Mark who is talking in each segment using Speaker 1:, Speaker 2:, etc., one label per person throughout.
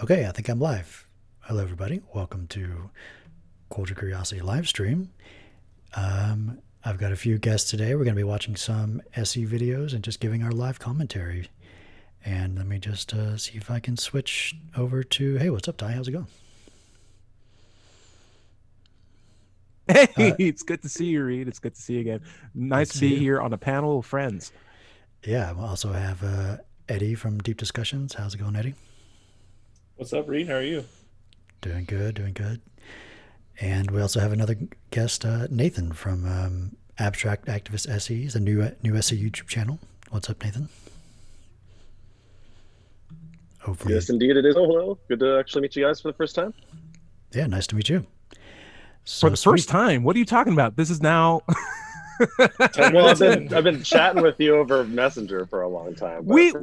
Speaker 1: Okay, I think I'm live. Hello, everybody. Welcome to Culture Curiosity live stream. I've got a few guests today. We're going to be watching some SE videos and just giving our live commentary. And let me just see if I can switch over to, hey, what's up, Ty? How's it going?
Speaker 2: Hey, it's good to see you, Reed. It's good to see you again. Nice to be here on a panel of friends.
Speaker 1: Yeah, we also have Eddie from Deep Discussions. How's it going, Eddie?
Speaker 3: What's up, Reed? How are you?
Speaker 1: Doing good, doing good. And we also have another guest, Nathan from Abstract Activist SEs, a new SE YouTube channel. What's up, Nathan?
Speaker 4: Hopefully. Yes, indeed it is. Oh, hello. Good to actually meet you guys for the first time.
Speaker 1: Yeah, nice to meet you.
Speaker 2: So for the first time? What are you talking about? This is now...
Speaker 4: Well, I've been chatting with you over Messenger for a long time.
Speaker 2: We've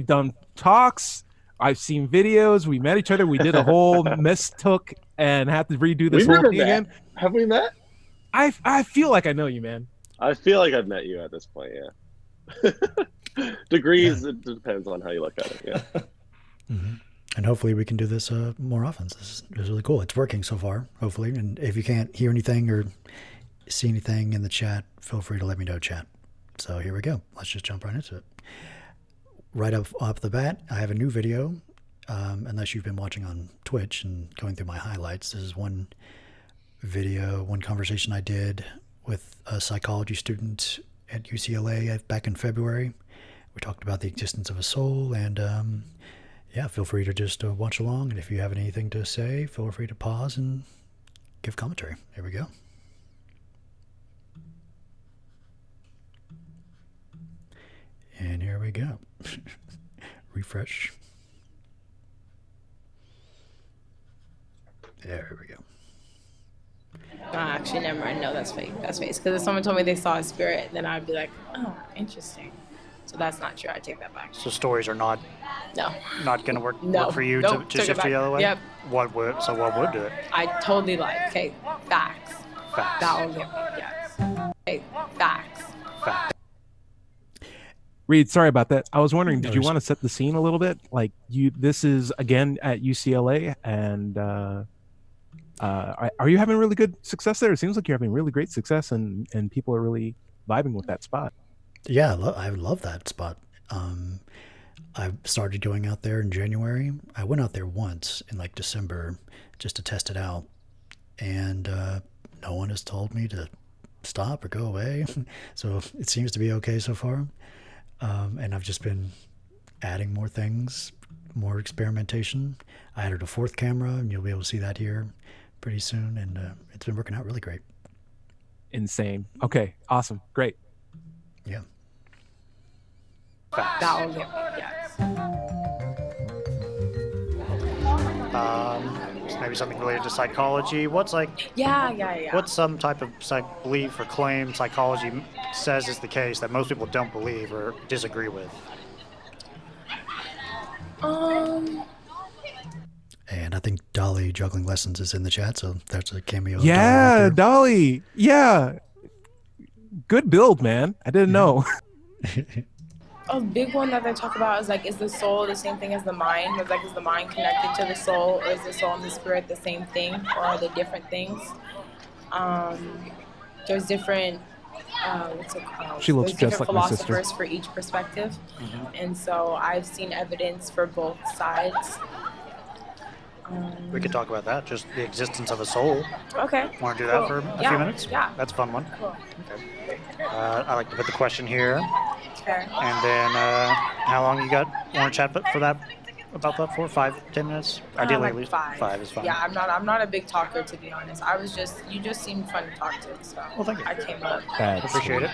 Speaker 2: done talks. I've seen videos. We met each other. We did a whole mistook and had to redo this whole thing again.
Speaker 4: Have we met?
Speaker 2: I feel like I know you, man.
Speaker 4: I feel like I've met you at this point, yeah. Degrees, yeah. It depends on how you look at it, yeah.
Speaker 1: Mm-hmm. And hopefully we can do this more often. This is really cool. It's working so far, hopefully. And if you can't hear anything or see anything in the chat, feel free to let me know, chat. So here we go. Let's just jump right into it. Right off the bat, I have a new video. Unless you've been watching on Twitch and going through my highlights, this is one video, one conversation I did with a psychology student at UCLA back in February. We talked about the existence of a soul, and yeah, feel free to just watch along. And if you have anything to say, feel free to pause and give commentary. Here we go. And here we go. Refresh. There we go.
Speaker 5: Actually, never mind. No, that's fake. That's fake. Because if someone told me they saw a spirit, then I'd be like, oh, interesting. So that's not true. I take that back.
Speaker 6: So stories are not going to work for you
Speaker 5: nope,
Speaker 6: to shift the other way?
Speaker 5: Yep.
Speaker 6: What would do it?
Speaker 5: I totally lied. Okay, facts.
Speaker 6: Facts.
Speaker 5: That will get me, yes. Okay, facts.
Speaker 6: Facts.
Speaker 2: Reed, sorry about that. I was wondering, did you want to set the scene a little bit? Like this is again at UCLA, and are you having really good success there? It seems like you're having really great success, and people are really vibing with that spot.
Speaker 1: Yeah, I love that spot. I started going out there in January. I went out there once in like December just to test it out, and no one has told me to stop or go away. So it seems to be okay so far. And I've just been adding more things, more experimentation. I added a fourth camera, and you'll be able to see that here pretty soon. And it's been working out really great.
Speaker 2: Insane. Okay, awesome, great.
Speaker 1: Yeah.
Speaker 5: That will get me, yes.
Speaker 6: Maybe something related to psychology. What's like?
Speaker 5: Yeah.
Speaker 6: What's some type of belief or claim psychology says is the case that most people don't believe or disagree with?
Speaker 1: And I think Dolly Juggling Lessons is in the chat, so that's a cameo.
Speaker 2: Yeah, Dolly. Yeah. Good build, man. I didn't know.
Speaker 5: A big one that they talk about is like, is the soul the same thing as the mind? It's like, is the mind connected to the soul, or is the soul and the spirit the same thing, or are they different things? There's different, what's it called?
Speaker 2: She looks
Speaker 5: There's
Speaker 2: just like
Speaker 5: different
Speaker 2: my sister.
Speaker 5: philosophers for each perspective, and so I've seen evidence for both sides.
Speaker 6: We could talk about that, just the existence of a soul.
Speaker 5: Okay.
Speaker 6: Want to do that for a few minutes?
Speaker 5: Yeah.
Speaker 6: That's a fun one.
Speaker 5: Cool.
Speaker 6: Okay. I like to put the question here.
Speaker 5: Okay.
Speaker 6: And then how long you want to chat for that? About that for 5-10 minutes? Ideally,
Speaker 5: like
Speaker 6: at least
Speaker 5: 5
Speaker 6: is fine.
Speaker 5: Yeah, I'm not a big talker, to be honest. You just seemed fun to talk to, so
Speaker 6: well, thank you.
Speaker 5: I came up.
Speaker 6: Appreciate it.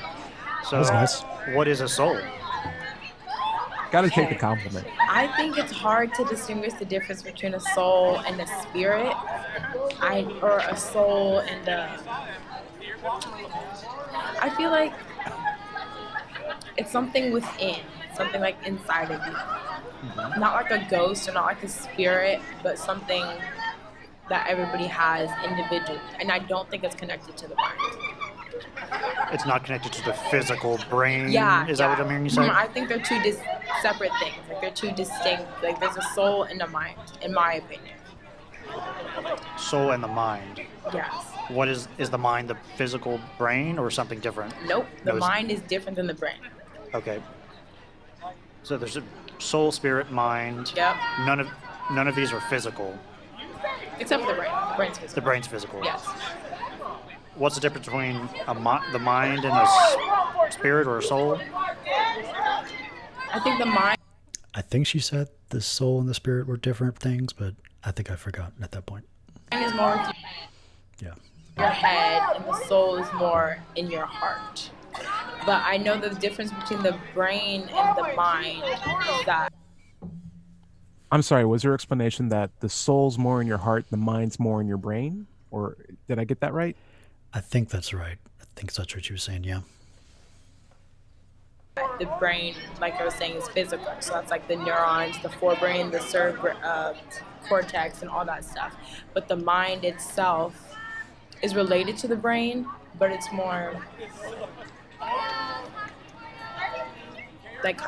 Speaker 6: So,
Speaker 1: that's nice.
Speaker 6: What is a soul?
Speaker 2: Gotta take the compliment.
Speaker 5: I think it's hard to distinguish the difference between a soul and a spirit, or a soul and I feel like it's something within, something like inside of you. Not like a ghost or not like a spirit, but something that everybody has individually. And I don't think it's connected to the mind.
Speaker 6: it's not connected to the physical brain.
Speaker 5: Yeah.
Speaker 6: Is that what I'm hearing you say?
Speaker 5: I think they're two separate things. Like they're two distinct. Like there's a soul and a mind, in my opinion.
Speaker 6: Soul and the mind.
Speaker 5: Yes.
Speaker 6: What is the mind the physical brain or something different?
Speaker 5: Nope. The
Speaker 6: No,
Speaker 5: mind is different than the brain.
Speaker 6: Okay. So there's a soul, spirit, mind.
Speaker 5: Yep.
Speaker 6: None of these are physical.
Speaker 5: Except for the brain. The brain's
Speaker 6: The
Speaker 5: physical.
Speaker 6: brain's physical.
Speaker 5: Yes.
Speaker 6: What's the difference between the mind and a spirit or a soul?
Speaker 5: I think the mind
Speaker 1: I think she said the soul and the spirit were different things, but I think I forgot at that point.
Speaker 5: is more with
Speaker 1: Yeah.
Speaker 5: your head, and the soul is more in your heart. But I know the difference between the brain and the mind is that
Speaker 2: I'm sorry, was your explanation that the soul's more in your heart, the mind's more in your brain? Or did I get that right?
Speaker 1: I think that's right. I think that's what she was saying, yeah.
Speaker 5: the brain, like I was saying, is physical. So that's like the neurons, the forebrain, the cortex, and all that stuff. But the mind itself is related to the brain, but it's more like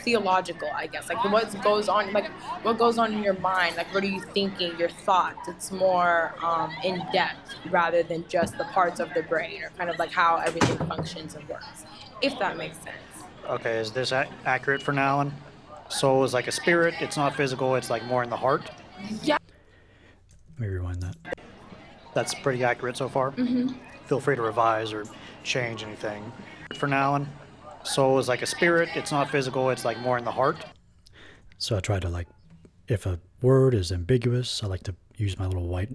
Speaker 5: theological, I guess. Like what goes on in your mind, like what are you thinking, your thoughts. It's more in depth rather than just the parts of the brain, or kind of like how everything functions and works, if that makes sense.
Speaker 6: Okay, is this accurate for now? And soul is like a spirit. It's not physical. It's like more in the heart.
Speaker 5: Yeah.
Speaker 1: Let me rewind that.
Speaker 6: That's pretty accurate so far.
Speaker 5: Mm-hmm.
Speaker 6: Feel free to revise or change anything. For now, and soul is like a spirit. It's not physical. It's like more in the heart.
Speaker 1: So I try to, like, if a word is ambiguous, I like to use my little white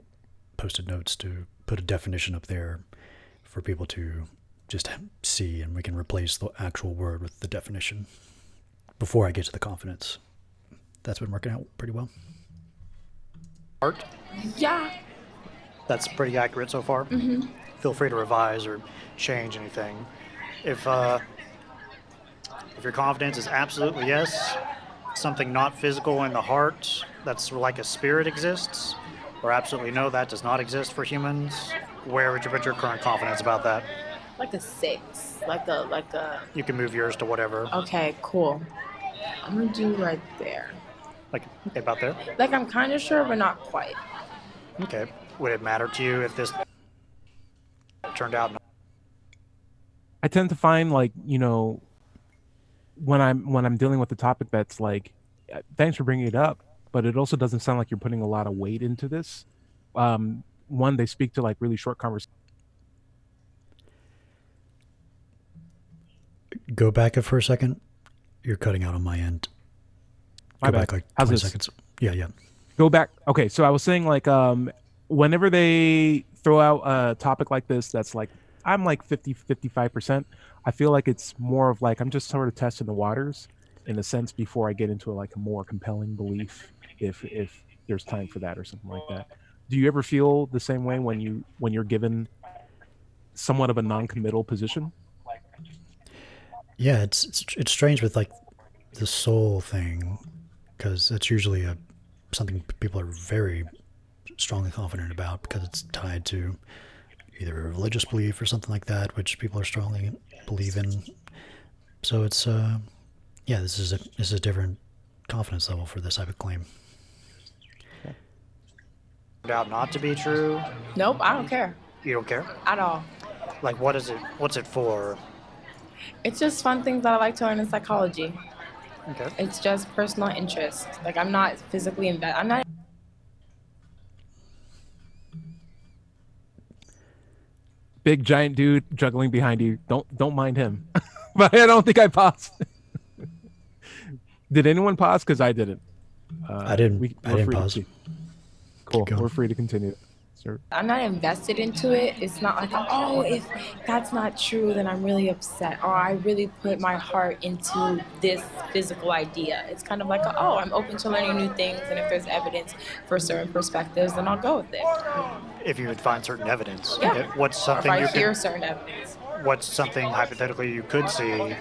Speaker 1: Post-it notes to put a definition up there for people to just see, and we can replace the actual word with the definition before I get to the confidence. That's been working out pretty well.
Speaker 6: Heart.
Speaker 5: Yeah.
Speaker 6: That's pretty accurate so far.
Speaker 5: Mm-hmm.
Speaker 6: Feel free to revise or change anything. If your confidence is absolutely yes, something not physical in the heart that's like a spirit exists, or absolutely no, that does not exist for humans, where would you put your current confidence about that?
Speaker 5: Like a 6. Like a
Speaker 6: You can move yours to whatever.
Speaker 5: Okay, cool. I'm gonna do right there.
Speaker 6: Like about there?
Speaker 5: Like I'm kind of sure, but not quite.
Speaker 6: Okay. Would it matter to you if this turned out?
Speaker 2: I tend to find, like, you know, when I'm dealing with a topic that's like, thanks for bringing it up, but it also doesn't sound like you're putting a lot of weight into this. One, they speak to like really short conversations.
Speaker 1: Go back for a second. You're cutting out on my end.
Speaker 2: My
Speaker 1: Go
Speaker 2: bad.
Speaker 1: back like
Speaker 2: How's
Speaker 1: 20
Speaker 2: this?
Speaker 1: seconds. Yeah.
Speaker 2: Go back. Okay, so I was saying, like, whenever they throw out a topic like this that's like, I'm like 55%, I feel like it's more of like I'm just sort of testing the waters in a sense before I get into a more compelling belief, if there's time for that or something like that. Do you ever feel the same way when you're given somewhat of a non-committal position?
Speaker 1: Yeah, it's strange with like the soul thing, because that's usually something people are very strongly confident about, because it's tied to either a religious belief or something like that, which people are strongly believe in. So it's this is a different confidence level for this type of claim.
Speaker 6: Turned out not to be true?
Speaker 5: Nope, I don't care
Speaker 6: You don't care?
Speaker 5: at all.
Speaker 6: Like, what is it? What's it for?
Speaker 5: It's just fun things that I like to learn in psychology.
Speaker 6: Okay.
Speaker 5: It's just personal interest. Like I'm not physically invested. I'm not.
Speaker 2: Big giant dude juggling behind you. Don't mind him. But I don't think I paused. Did anyone pause? Because I didn't.
Speaker 1: I didn't pause.
Speaker 2: Cool.
Speaker 1: going.
Speaker 2: We're free to continue. Sir.
Speaker 5: I'm not invested into it. It's not like, oh, if that's not true, then I'm really upset, or I really put my heart into this physical idea. It's kind of like, oh, I'm open to learning new things, and if there's evidence for certain perspectives, then I'll go with it.
Speaker 6: If you would find certain evidence.
Speaker 5: Yeah.
Speaker 6: What's
Speaker 5: Or if
Speaker 6: something
Speaker 5: I
Speaker 6: you
Speaker 5: hear
Speaker 6: could,
Speaker 5: certain evidence.
Speaker 6: what's something hypothetically you could see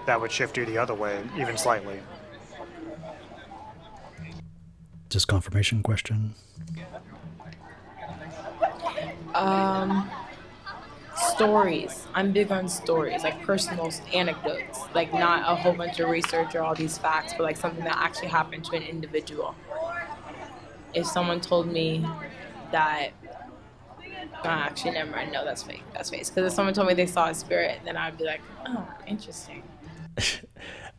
Speaker 6: that would shift you the other way, even slightly?
Speaker 1: Just confirmation question.
Speaker 5: stories. I'm big on stories, like personal anecdotes, like not a whole bunch of research or all these facts, but like something that actually happened to an individual. If someone told me that, actually, never mind. No, that's fake. That's fake. Because if someone told me they saw a spirit, then I'd be like, oh, interesting.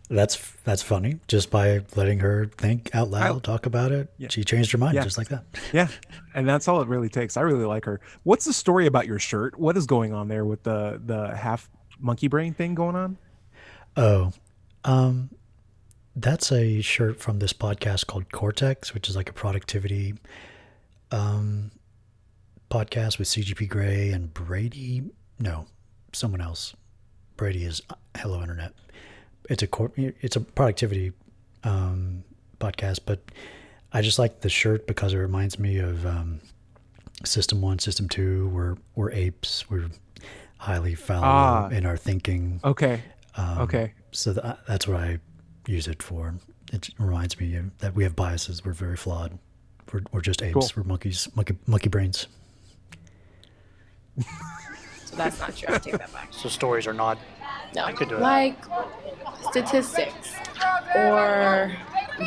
Speaker 1: That's funny. Just by letting her think out loud, talk about it, she changed her mind just like that.
Speaker 2: Yeah, and that's all it really takes. I really like her. What's the story about your shirt? What is going on there with the half monkey brain thing going on?
Speaker 1: Oh, that's a shirt from this podcast called Cortex, which is like a productivity podcast with CGP Grey and Brady. No, someone else. Brady is Hello Internet. It's a productivity podcast, but I just like the shirt because it reminds me of System 1, System 2. We're apes. We're highly fallible in our thinking.
Speaker 2: Okay. Okay.
Speaker 1: So that's what I use it for. It reminds me that we have biases. We're very flawed. We're just apes.
Speaker 2: Cool.
Speaker 1: We're monkeys. Monkey brains.
Speaker 5: So that's not true. I take that back.
Speaker 6: So stories are not.
Speaker 5: No,
Speaker 6: I could do it.
Speaker 5: like statistics or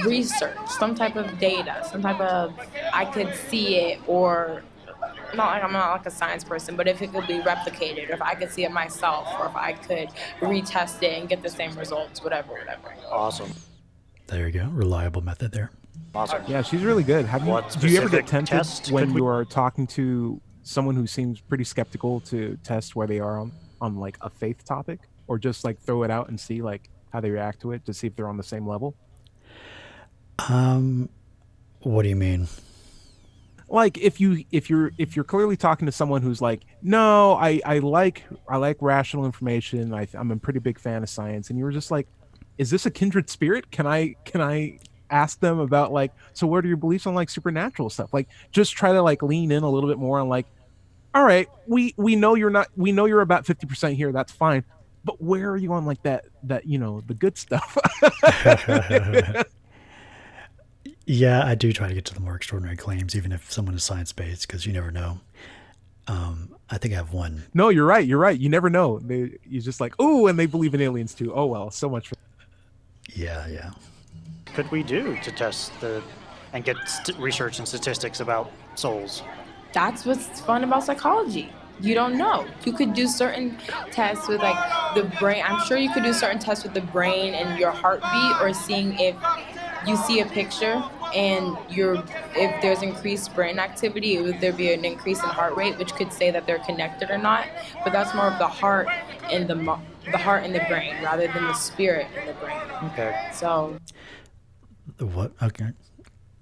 Speaker 5: research, some type of data, some type of, I could see it, or I'm not like a science person, but if it could be replicated, or if I could see it myself, or if I could retest it and get the same results, whatever.
Speaker 6: Awesome.
Speaker 1: There you go. Reliable method there.
Speaker 6: Awesome.
Speaker 2: Yeah, she's really good. Do you ever get tempted when you are talking to someone who seems pretty skeptical to test where they are on like a faith topic, or just like throw it out and see like how they react to it to see if they're on the same level?
Speaker 1: What do you mean?
Speaker 2: Like if you're clearly talking to someone who's like, no, I like rational information. I'm a pretty big fan of science, and you were just like, is this a kindred spirit? Can I ask them about like, so what are your beliefs on like supernatural stuff? Like just try to like lean in a little bit more on like, all right, we know you're about 50% here. That's fine. But where are you on like that, the good stuff?
Speaker 1: Yeah, I do try to get to the more extraordinary claims, even if someone is science-based, because you never know. I think I have one.
Speaker 2: No, you're right. You never know. You're just like, oh, and they believe in aliens too. Oh, well, so much for.
Speaker 1: Yeah.
Speaker 6: Could we do to test and get research and statistics about souls?
Speaker 5: That's what's fun about psychology. You don't know. You could do certain tests with like the brain. I'm sure you could do certain tests with the brain and your heartbeat, or seeing if you see a picture and if there's increased brain activity, would there be an increase in heart rate, which could say that they're connected or not. But that's more of the heart and the heart and the brain rather than the spirit in the brain.
Speaker 6: Okay.
Speaker 5: So.
Speaker 1: What? Okay.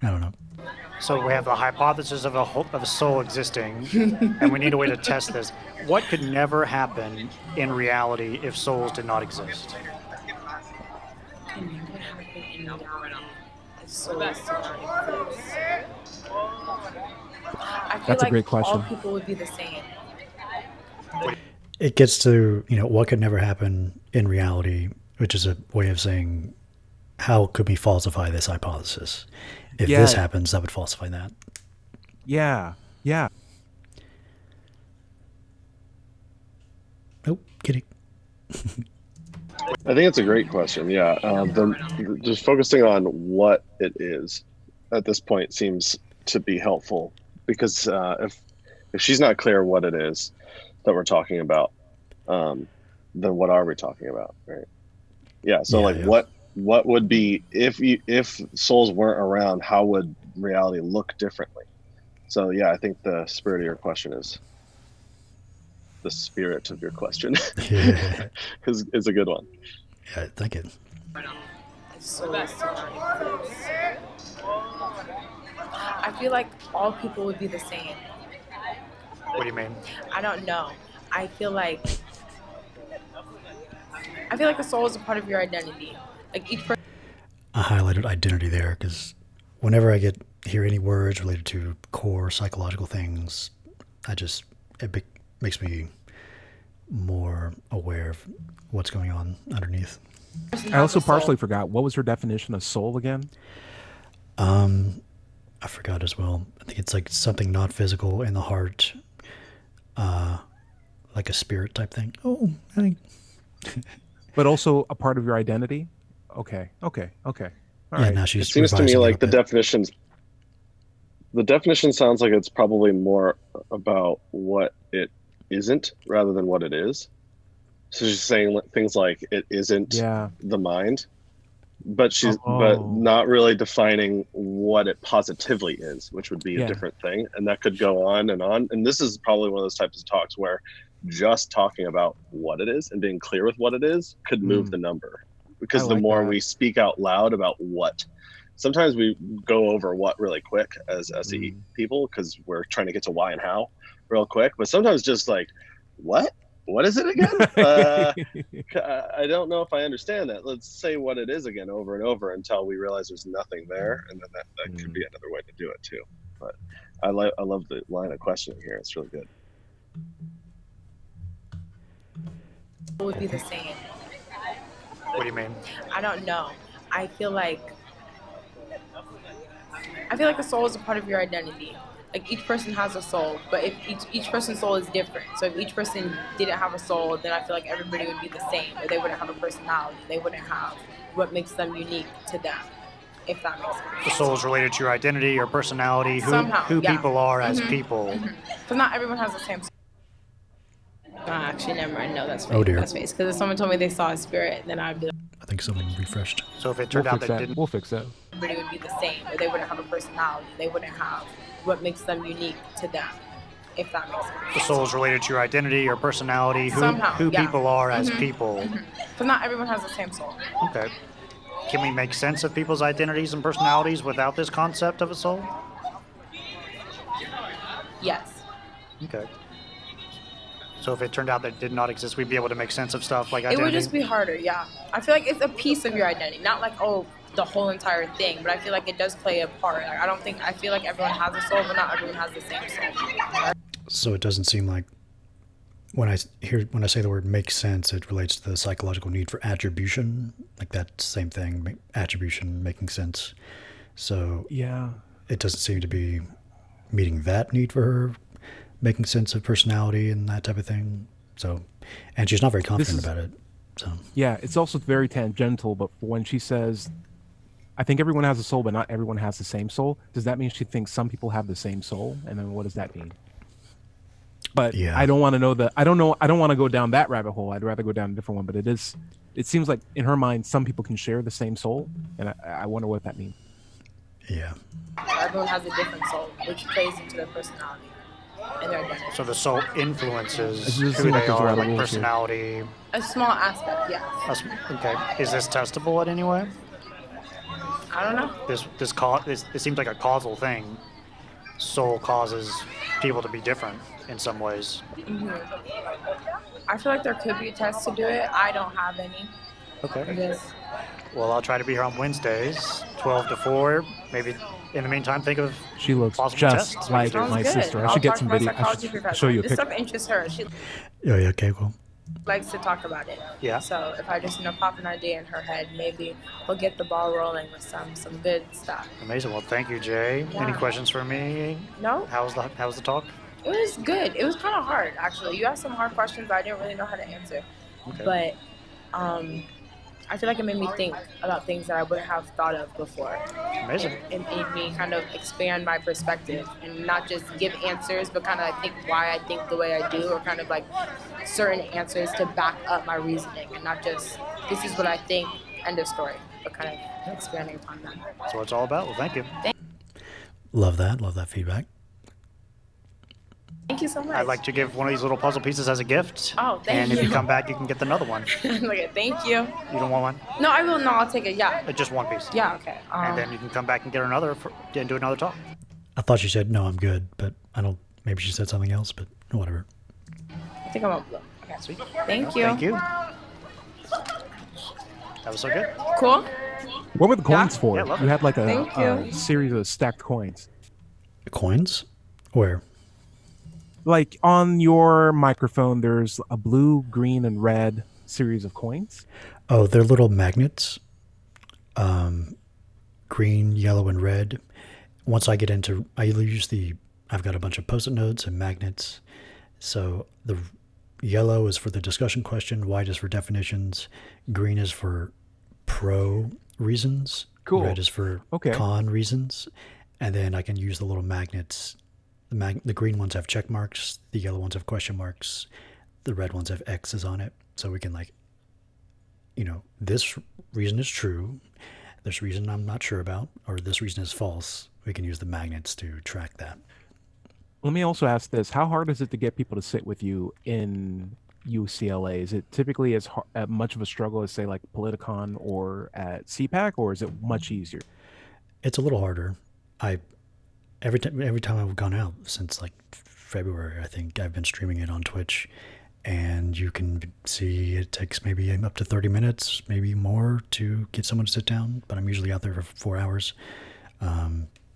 Speaker 1: I don't know.
Speaker 6: So we have the hypothesis of a soul existing, and we need a way to test this. What could never happen in reality if souls did not exist?
Speaker 5: Can never happen in reality if souls did not exist. I feel
Speaker 2: That's a
Speaker 5: like
Speaker 2: great question.
Speaker 5: all people would be the same.
Speaker 1: It gets to, what could never happen in reality, which is a way of saying, how could we falsify this hypothesis? If this happens, that would falsify that.
Speaker 2: Yeah.
Speaker 1: Oh, kidding.
Speaker 4: I think it's a great question. Yeah, just focusing on what it is at this point seems to be helpful, because if she's not clear what it is that we're talking about, then what are we talking about, right? Yeah. So what would be if souls weren't around? How would reality look differently? So yeah, I think the spirit of your question is is a good one.
Speaker 1: Yeah, thank you.
Speaker 5: I feel like all people would be the same.
Speaker 6: What do you mean?
Speaker 5: I don't know. I feel like the soul is a part of your identity. Like each person.
Speaker 1: I highlighted identity there because whenever I hear any words related to core psychological things, it makes me more aware of what's going on underneath.
Speaker 2: I also partially forgot, what was her definition of soul again?
Speaker 1: I forgot as well. I think it's like something not physical in the heart, like a spirit type thing. Oh,
Speaker 2: But also a part of your identity. Okay. All
Speaker 1: yeah.
Speaker 2: right.
Speaker 1: Now
Speaker 4: It
Speaker 1: she's
Speaker 4: seems to me
Speaker 1: revising it
Speaker 4: like
Speaker 1: a
Speaker 4: the
Speaker 1: bit.
Speaker 4: definition sounds like it's probably more about what it isn't rather than what it is. So she's saying things like it isn't
Speaker 2: Yeah.
Speaker 4: the mind, but
Speaker 2: Oh.
Speaker 4: not really defining what it positively is, which would be a
Speaker 2: Yeah.
Speaker 4: different thing. And that could go on and on. And this is probably one of those types of talks where just talking about what it is and being clear with what it is could move the number. Because
Speaker 2: I
Speaker 4: the
Speaker 2: like
Speaker 4: more
Speaker 2: that.
Speaker 4: we speak out loud about what, sometimes we go over what really quick as SE people because we're trying to get to why and how real quick. But sometimes just like, what? What is it again? I don't know if I understand that. Let's say what it is again over and over until we realize there's nothing there, and then that could be another way to do it too. But I love the line of questioning here. It's really good.
Speaker 5: It would be the same.
Speaker 6: What do you mean?
Speaker 5: I don't know. I feel like the soul is a part of your identity. Like each person has a soul, but if each person's soul is different. So if each person didn't have a soul, then I feel like everybody would be the same. Or they wouldn't have a personality. They wouldn't have what makes them unique to them. If that makes sense.
Speaker 6: The soul is related to your identity, your personality, who people are as people.
Speaker 5: Because not everyone has the same soul. Actually, never mind. No, that's fake.
Speaker 1: Oh, dear.
Speaker 5: That's fake. Because if someone told me they saw a spirit, then I'd be like,
Speaker 1: I think someone refreshed.
Speaker 6: So if it turned out that didn't,
Speaker 2: We'll fix that.
Speaker 5: everybody would be the same. Or they wouldn't have a personality. They wouldn't have what makes them unique to them. If that makes sense.
Speaker 6: the soul is related to your identity, your personality, who people are as people.
Speaker 5: Because not everyone has the same soul.
Speaker 6: Okay. Can we make sense of people's identities and personalities without this concept of a soul?
Speaker 5: Yes.
Speaker 6: Okay. So if it turned out that it did not exist, we'd be able to make sense of stuff like
Speaker 5: It
Speaker 6: identity?
Speaker 5: would just be harder, yeah. I feel like it's a piece of your identity. Not like, oh, the whole entire thing, but I feel like it does play a part. Like, I feel like everyone has a soul, but not everyone has the same soul.
Speaker 1: So it doesn't seem like when I say the word "make sense," it relates to the psychological need for attribution, like that same thing, attribution, making sense. So
Speaker 2: Yeah.
Speaker 1: it doesn't seem to be meeting that need for her, making sense of personality and that type of thing. So, and she's not very confident about it. So
Speaker 2: Yeah, it's also very tangential, but when she says, I think everyone has a soul, but not everyone has the same soul, does that mean she thinks some people have the same soul? And then what does that mean? But
Speaker 1: Yeah.
Speaker 2: I don't want to know that. I don't want to go down that rabbit hole. I'd rather go down a different one, but it seems like in her mind, some people can share the same soul. And I wonder what that means.
Speaker 1: yeah,
Speaker 5: Everyone has a different soul, which plays into their personality and their identity.
Speaker 6: So the soul influences
Speaker 2: It
Speaker 6: who
Speaker 2: just seems like
Speaker 6: they
Speaker 2: there's a lot
Speaker 6: are,
Speaker 2: of
Speaker 6: like
Speaker 2: rules here.
Speaker 6: personality.
Speaker 5: A small aspect, yes.
Speaker 6: Okay. Is this testable in any way?
Speaker 5: I don't know.
Speaker 6: It seems like a causal thing. Soul causes people to be different in some ways.
Speaker 5: I feel like there could be a test to do it. I don't have any.
Speaker 6: Okay.
Speaker 5: Because
Speaker 6: Well, I'll try to be here on Wednesdays, 12 to 4. Maybe in the meantime, think of
Speaker 2: She looks
Speaker 6: possible
Speaker 2: just
Speaker 6: tests.
Speaker 2: like
Speaker 5: sounds
Speaker 2: my
Speaker 5: good.
Speaker 2: sister. I
Speaker 5: I'll
Speaker 2: should get
Speaker 5: talk
Speaker 2: some
Speaker 5: to my
Speaker 2: video. I
Speaker 5: psychology
Speaker 2: should
Speaker 5: professor.
Speaker 2: show you a
Speaker 5: This
Speaker 2: picture.
Speaker 5: stuff interests her. She
Speaker 1: yeah, okay, cool.
Speaker 5: likes to talk about it.
Speaker 6: Yeah.
Speaker 5: So if I just pop an idea in her head, maybe we'll get the ball rolling with some good stuff.
Speaker 6: Amazing. Well, thank you, Jay.
Speaker 5: Yeah.
Speaker 6: Any questions for me?
Speaker 5: No,
Speaker 6: How's the talk?
Speaker 5: it was good. It was kind of hard actually. You asked some hard questions I didn't really know how to answer,
Speaker 6: Okay.
Speaker 5: but I feel like it made me think about things that I wouldn't have thought of before.
Speaker 6: Amazing.
Speaker 5: It made me kind of expand my perspective and not just give answers, but kind of like think why I think the way I do, or kind of like certain answers to back up my reasoning, and not just this is what I think, end of story, but kind of expanding upon that.
Speaker 6: That's what it's all about. Well, thank you.
Speaker 1: Love that feedback.
Speaker 5: Thank you so much.
Speaker 6: I'd like to give one of these little puzzle pieces as a gift.
Speaker 5: Oh, thank
Speaker 6: And if
Speaker 5: you.
Speaker 6: you come back, you can get another one.
Speaker 5: Okay, thank you.
Speaker 6: You don't want one?
Speaker 5: No, I will. No, I'll take it. Yeah.
Speaker 6: Just one piece.
Speaker 5: Yeah. Okay.
Speaker 6: And then you can come back and get another and do another talk.
Speaker 1: I thought she said no, I'm good, but I don't. Maybe she said something else, but whatever.
Speaker 5: I think I'm up. Okay.
Speaker 6: Sweet.
Speaker 5: Thank you.
Speaker 6: Thank you. That was so good.
Speaker 5: Cool.
Speaker 2: What were the coins
Speaker 5: Yeah.
Speaker 2: for?
Speaker 6: Yeah, love
Speaker 2: You
Speaker 6: it.
Speaker 2: had like
Speaker 5: Thank
Speaker 2: a
Speaker 5: you.
Speaker 2: series of stacked coins.
Speaker 1: Coins? Where?
Speaker 2: Like on your microphone, there's a blue, green, and red series of coins.
Speaker 1: Oh, they're little magnets. Green, yellow, and red. Once I get into, I've got a bunch of Post-it notes and magnets. So the Yellow is for the discussion question. White is for definitions. Green is for pro reasons.
Speaker 2: Cool.
Speaker 1: Red is for con reasons. And then I can use the little magnets. The green ones have check marks. The yellow ones have question marks. The red ones have X's on it. So we can this reason is true. This reason I'm not sure about, or this reason is false. We can use the magnets to track that.
Speaker 2: Let me also ask this: how hard is it to get people to sit with you in UCLA? Is it typically as much of a struggle as, say, like Politicon or at CPAC, or is it much easier?
Speaker 1: It's a little harder. Every time I've gone out since like February, I think I've been streaming it on Twitch, and you can see it takes maybe up to 30 minutes, maybe more, to get someone to sit down. But I'm usually out there for 4 hours.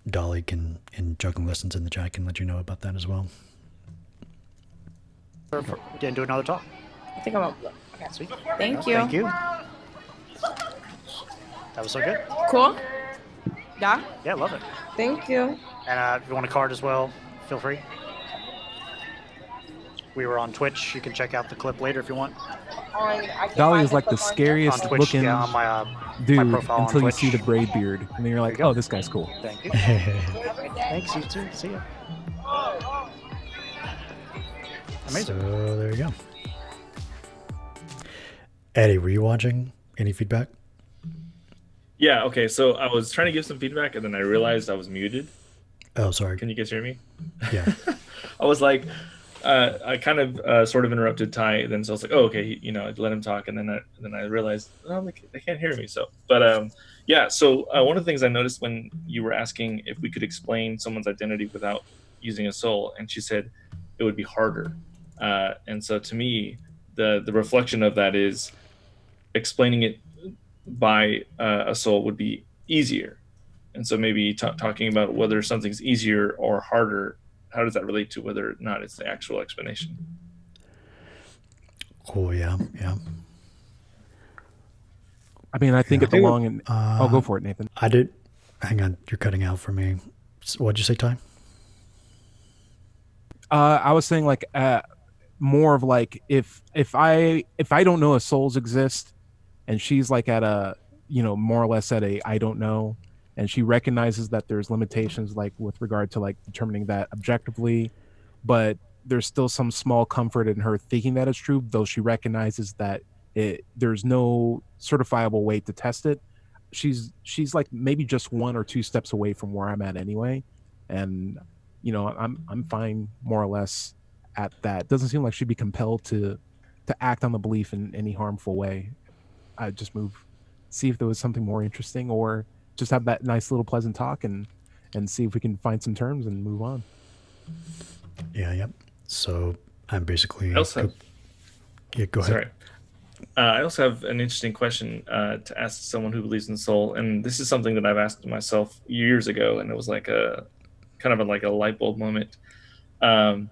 Speaker 1: Dolly can, in juggling lessons in the chat, can let you know about that as well.
Speaker 6: Didn't do another talk.
Speaker 5: I think I'm up. Okay.
Speaker 6: Sweet.
Speaker 5: Thank you.
Speaker 6: Thank you. That was so good.
Speaker 5: Cool. Yeah.
Speaker 6: Yeah, love it.
Speaker 5: Thank you.
Speaker 6: And if you want a card as well, feel free. We were on Twitch. You can check out the clip later if you want.
Speaker 2: Dolly is like the scariest
Speaker 6: On Twitch,
Speaker 2: looking
Speaker 6: yeah, on my
Speaker 2: dude
Speaker 6: profile on
Speaker 2: until you
Speaker 6: Twitch.
Speaker 2: see the braid beard, and then you're like,
Speaker 6: There you
Speaker 2: oh,
Speaker 6: go.
Speaker 2: this guy's cool.
Speaker 6: Thank you. Thanks, you too. See ya. Amazing.
Speaker 1: So there you go. Eddie, were you watching? Any feedback?
Speaker 3: Yeah, okay, so I was trying to give some feedback and then I realized I was muted.
Speaker 1: Oh, sorry.
Speaker 3: Can you guys hear me?
Speaker 1: Yeah.
Speaker 3: I was like, I kind of sort of interrupted Ty, then so I was like, oh, okay, I'd let him talk, and then I realized, oh, they can't hear me. So, but yeah. So one of the things I noticed when you were asking if we could explain someone's identity without using a soul, and she said it would be harder. And so to me, the reflection of that is explaining it by a soul would be easier. And so maybe talking about whether something's easier or harder, how does that relate to whether or not it's the actual explanation?
Speaker 1: Oh, yeah.
Speaker 2: I mean, I think it belongs in. I'll go for it, Nathan.
Speaker 1: I did. Hang on, you're cutting out for me. What'd you say, Ty?
Speaker 2: I was saying like more of like if I don't know if souls exist, and she's like at a more or less at a I don't know, and she recognizes that there's limitations like with regard to like determining that objectively, but there's still some small comfort in her thinking that it's true, though she recognizes that there's no certifiable way to test it. She's like maybe just 1 or 2 steps away from where I'm at anyway, and I'm fine more or less at that. Doesn't seem like she'd be compelled to act on the belief in any harmful way. I'd just see if there was something more interesting, or just have that nice little pleasant talk and see if we can find some terms and move on.
Speaker 1: Yeah, yep. So I'm basically.
Speaker 3: I also
Speaker 1: yeah, go ahead.
Speaker 3: Sorry. I also have an interesting question to ask someone who believes in the soul, and this is something that I've asked myself years ago, and it was like a kind of like a light bulb moment. A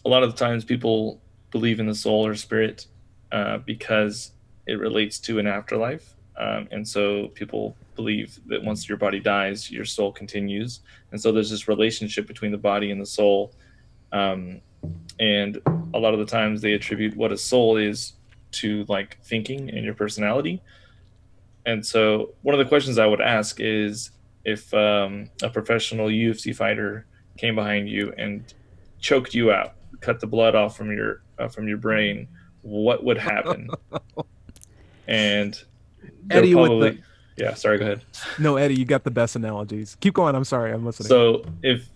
Speaker 3: lot of the times people believe in the soul or spirit because it relates to an afterlife. And so people believe that once your body dies, your soul continues. And so there's this relationship between the body and the soul. And a lot of the times they attribute what a soul is to like thinking and your personality. And so one of the questions I would ask is if a professional UFC fighter came behind you and choked you out, cut the blood off from your brain, what would happen? And
Speaker 2: Eddie,
Speaker 3: probably, yeah, sorry, go ahead.
Speaker 2: No, Eddie, you got the best analogies. Keep going. I'm sorry, I'm listening.
Speaker 3: So if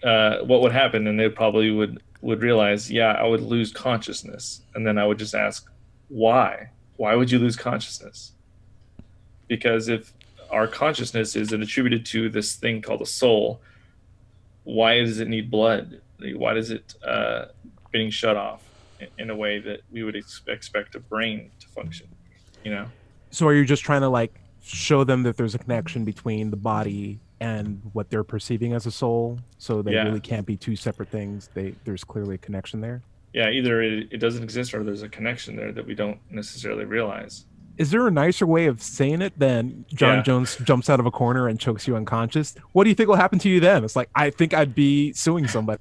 Speaker 3: what would happen, and they probably would realize, yeah, I would lose consciousness, and then I would just ask, why would you lose consciousness? Because if our consciousness is attributed to this thing called a soul, why does it need blood? Why does it being shut off in a way that we would expect a brain to function?
Speaker 2: So are you just trying to like show them that there's a connection between the body and what they're perceiving as a soul, so they really can't be 2 separate things? There's clearly a connection there.
Speaker 3: Yeah, either it doesn't exist or there's a connection there that we don't necessarily realize.
Speaker 2: Is there a nicer way of saying it than John Jones jumps out of a corner and chokes you unconscious? What do you think will happen to you then? It's like, I think I'd be suing somebody.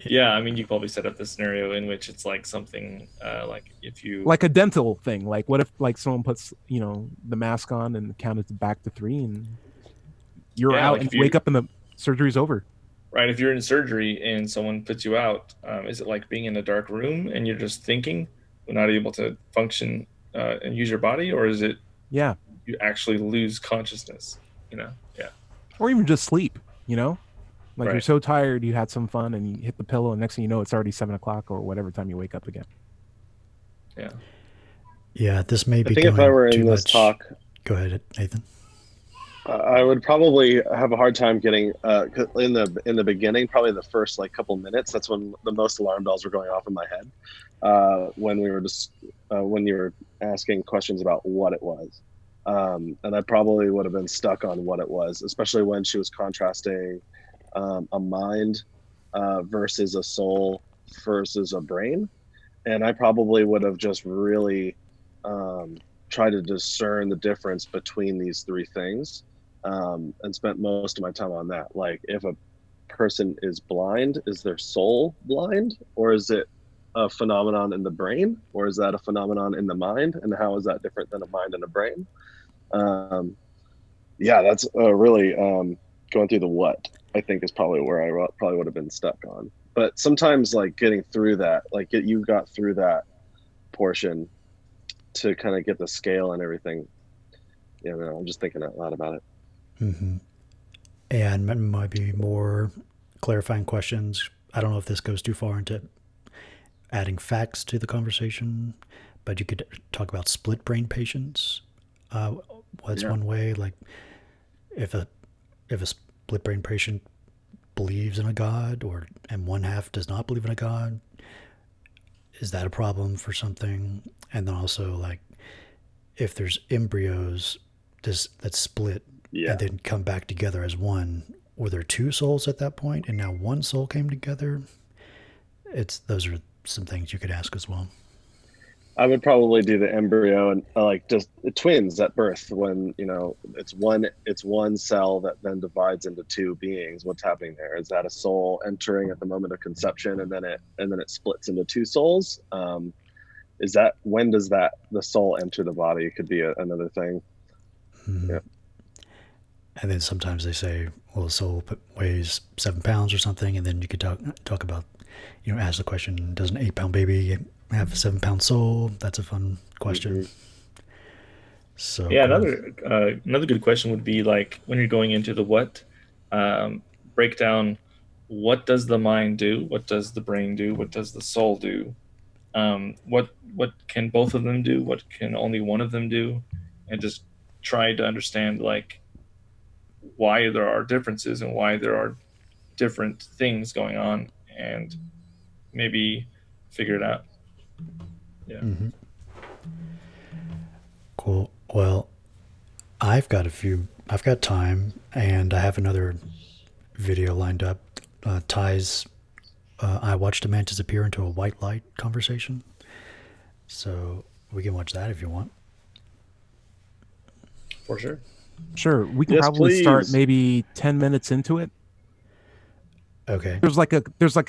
Speaker 3: Yeah, I mean, you probably set up the scenario in which it's like something like if you
Speaker 2: Like a dental thing. Like what if like someone puts, the mask on and counted back to 3 and you're
Speaker 3: Yeah,
Speaker 2: out
Speaker 3: like
Speaker 2: and
Speaker 3: if
Speaker 2: you wake up and the surgery's over.
Speaker 3: right, if you're in surgery and someone puts you out, is it like being in a dark room and you're just thinking, but not able to function and use your body, or is it
Speaker 2: Yeah.
Speaker 3: you actually lose consciousness? Yeah,
Speaker 2: Or even just sleep, Like you're
Speaker 3: Right.
Speaker 2: so tired, you had some fun and you hit the pillow and next thing you know, it's already 7 o'clock or whatever time you wake up again.
Speaker 3: yeah.
Speaker 1: Yeah, this may
Speaker 4: I
Speaker 1: be
Speaker 4: think if I
Speaker 1: going
Speaker 4: were
Speaker 1: too
Speaker 4: in this
Speaker 1: much.
Speaker 4: talk,
Speaker 1: Go ahead, Nathan.
Speaker 4: I would probably have a hard time getting in the beginning, probably the first like couple minutes. That's when the most alarm bells were going off in my head when we were just when you were asking questions about what it was, and I probably would have been stuck on what it was, especially when she was contrasting a mind versus a soul versus a brain, and I probably would have just really tried to discern the difference between these three things. And spent most of my time on that. Like, if a person is blind, is their soul blind, or is it a phenomenon in the brain, or is that a phenomenon in the mind? And how is that different than a mind and a brain? Yeah, that's really going through the what, I think, is probably where I probably would have been stuck on. But sometimes, like, getting through that, like you got through that portion to kind of get the scale and everything. I'm just thinking out loud about it.
Speaker 1: Mm-hmm. And might be more clarifying questions. I don't know if this goes too far into adding facts to the conversation, but you could talk about split brain patients. What's one way? Like, if a split brain patient believes in a god, and one half does not believe in a god, is that a problem for something? And then also, like, if there's embryos that split and then come back together as one, were there two souls at that point and now one soul came together? Those are some things you could ask as well.
Speaker 4: I would probably do the embryo and like just the twins at birth, when it's one cell that then divides into two beings. What's happening there? Is that a soul entering at the moment of conception and then it splits into two souls? When does the soul enter the body? It could be another thing.
Speaker 1: Mm-hmm. Yeah. And then sometimes they say, well, the soul weighs 7 pounds or something, and then you could talk about, ask the question, does an 8-pound baby have a 7-pound soul? That's a fun question. Mm-hmm. So
Speaker 3: yeah, another good question would be, like, when you're going into the what, break down what does the mind do, what does the brain do, what does the soul do, what can both of them do, what can only one of them do, and just try to understand, like, why there are differences and why there are different things going on, and maybe figure it out. Yeah.
Speaker 1: Mm-hmm. Cool. Well, I've got time, and I have another video lined up. Ties I watched a man disappear into a white light conversation. So we can watch that if you want.
Speaker 3: For sure.
Speaker 2: Sure. We can
Speaker 4: Yes,
Speaker 2: probably start
Speaker 4: please.
Speaker 2: maybe 10 minutes into it.
Speaker 1: Okay.
Speaker 2: There's like a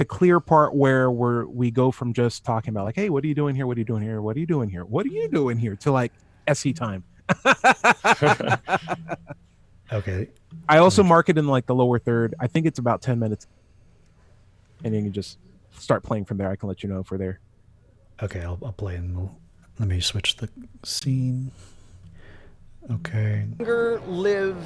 Speaker 2: clear part where we go from just talking about, like, hey, what are you doing here? What are you doing here? What are you doing here? What are you doing here? To, like, SE time.
Speaker 1: Okay.
Speaker 2: I also mark it in, like, the lower third. I think it's about 10 minutes. And then you just start playing from there. I can let you know if we're there.
Speaker 1: Okay, I'll play and let me switch the scene. Okay.
Speaker 7: Live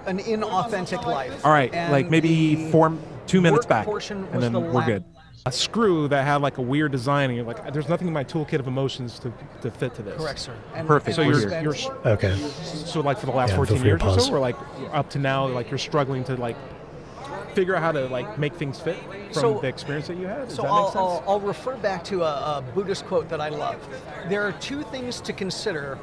Speaker 7: an inauthentic life.
Speaker 2: All right,
Speaker 7: And
Speaker 2: like maybe
Speaker 7: the
Speaker 2: 2 minutes
Speaker 7: work
Speaker 2: back,
Speaker 7: portion
Speaker 2: and
Speaker 7: was
Speaker 2: then
Speaker 7: the
Speaker 2: we're
Speaker 7: last.
Speaker 2: good. A screw that had like a weird design, and you're like, there's nothing in my toolkit of emotions to fit to this.
Speaker 7: Correct, sir. And
Speaker 2: Perfect. So
Speaker 7: and
Speaker 2: you're
Speaker 7: spent-
Speaker 1: Okay.
Speaker 2: so like for the last
Speaker 1: Yeah, feel
Speaker 2: 14
Speaker 1: free to
Speaker 2: years or
Speaker 1: pause.
Speaker 2: so, or like up to now, like you're struggling to like figure out how to like make things fit from the experience that you had. Does
Speaker 7: So
Speaker 2: that make sense?
Speaker 7: I'll refer back to a Buddhist quote that I love. There are two things to consider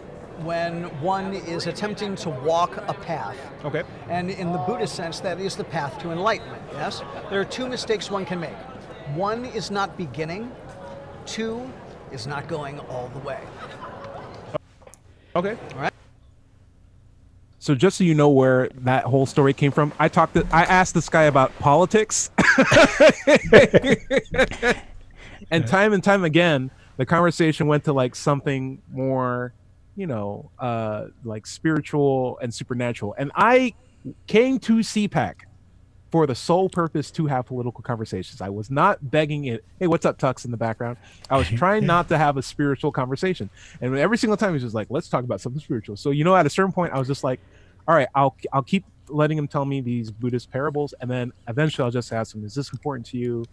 Speaker 7: when one is attempting to walk a path.
Speaker 2: Okay.
Speaker 7: And in the Buddhist sense, that is the path to enlightenment, yes? There are two mistakes one can make. One is not beginning. Two is not going all the way.
Speaker 2: Okay.
Speaker 7: All right.
Speaker 2: So just so you know where that whole story came from, I asked this guy about politics. And time again, the conversation went to like something more, like spiritual and supernatural. And I came to CPAC for the sole purpose to have political conversations. I was not begging it. Hey, what's up, Tux, in the background? I was trying not to have a spiritual conversation. And every single time he was just like, let's talk about something spiritual. So, at a certain point, I was just like, all right, I'll keep letting him tell me these Buddhist parables. And then eventually I'll just ask him, is this important to you?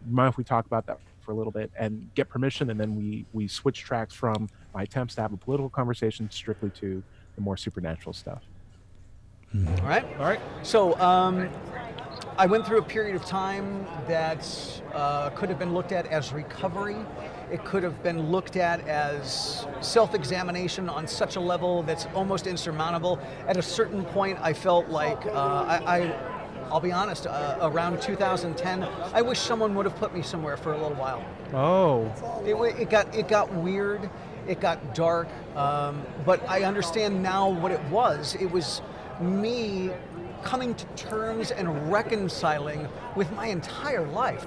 Speaker 2: Mind if we talk about that for a little bit and get permission? And then we switch tracks from my attempts to have a political conversation strictly to the more supernatural stuff.
Speaker 7: All right. So I went through a period of time that could have been looked at as recovery. It could have been looked at as self-examination on such a level that's almost insurmountable. At a certain point, I felt like I'll be honest, around 2010, I wish someone would have put me somewhere for a little while.
Speaker 2: Oh.
Speaker 7: It got weird, it got dark, but I understand now what it was. It was me coming to terms and reconciling with my entire life.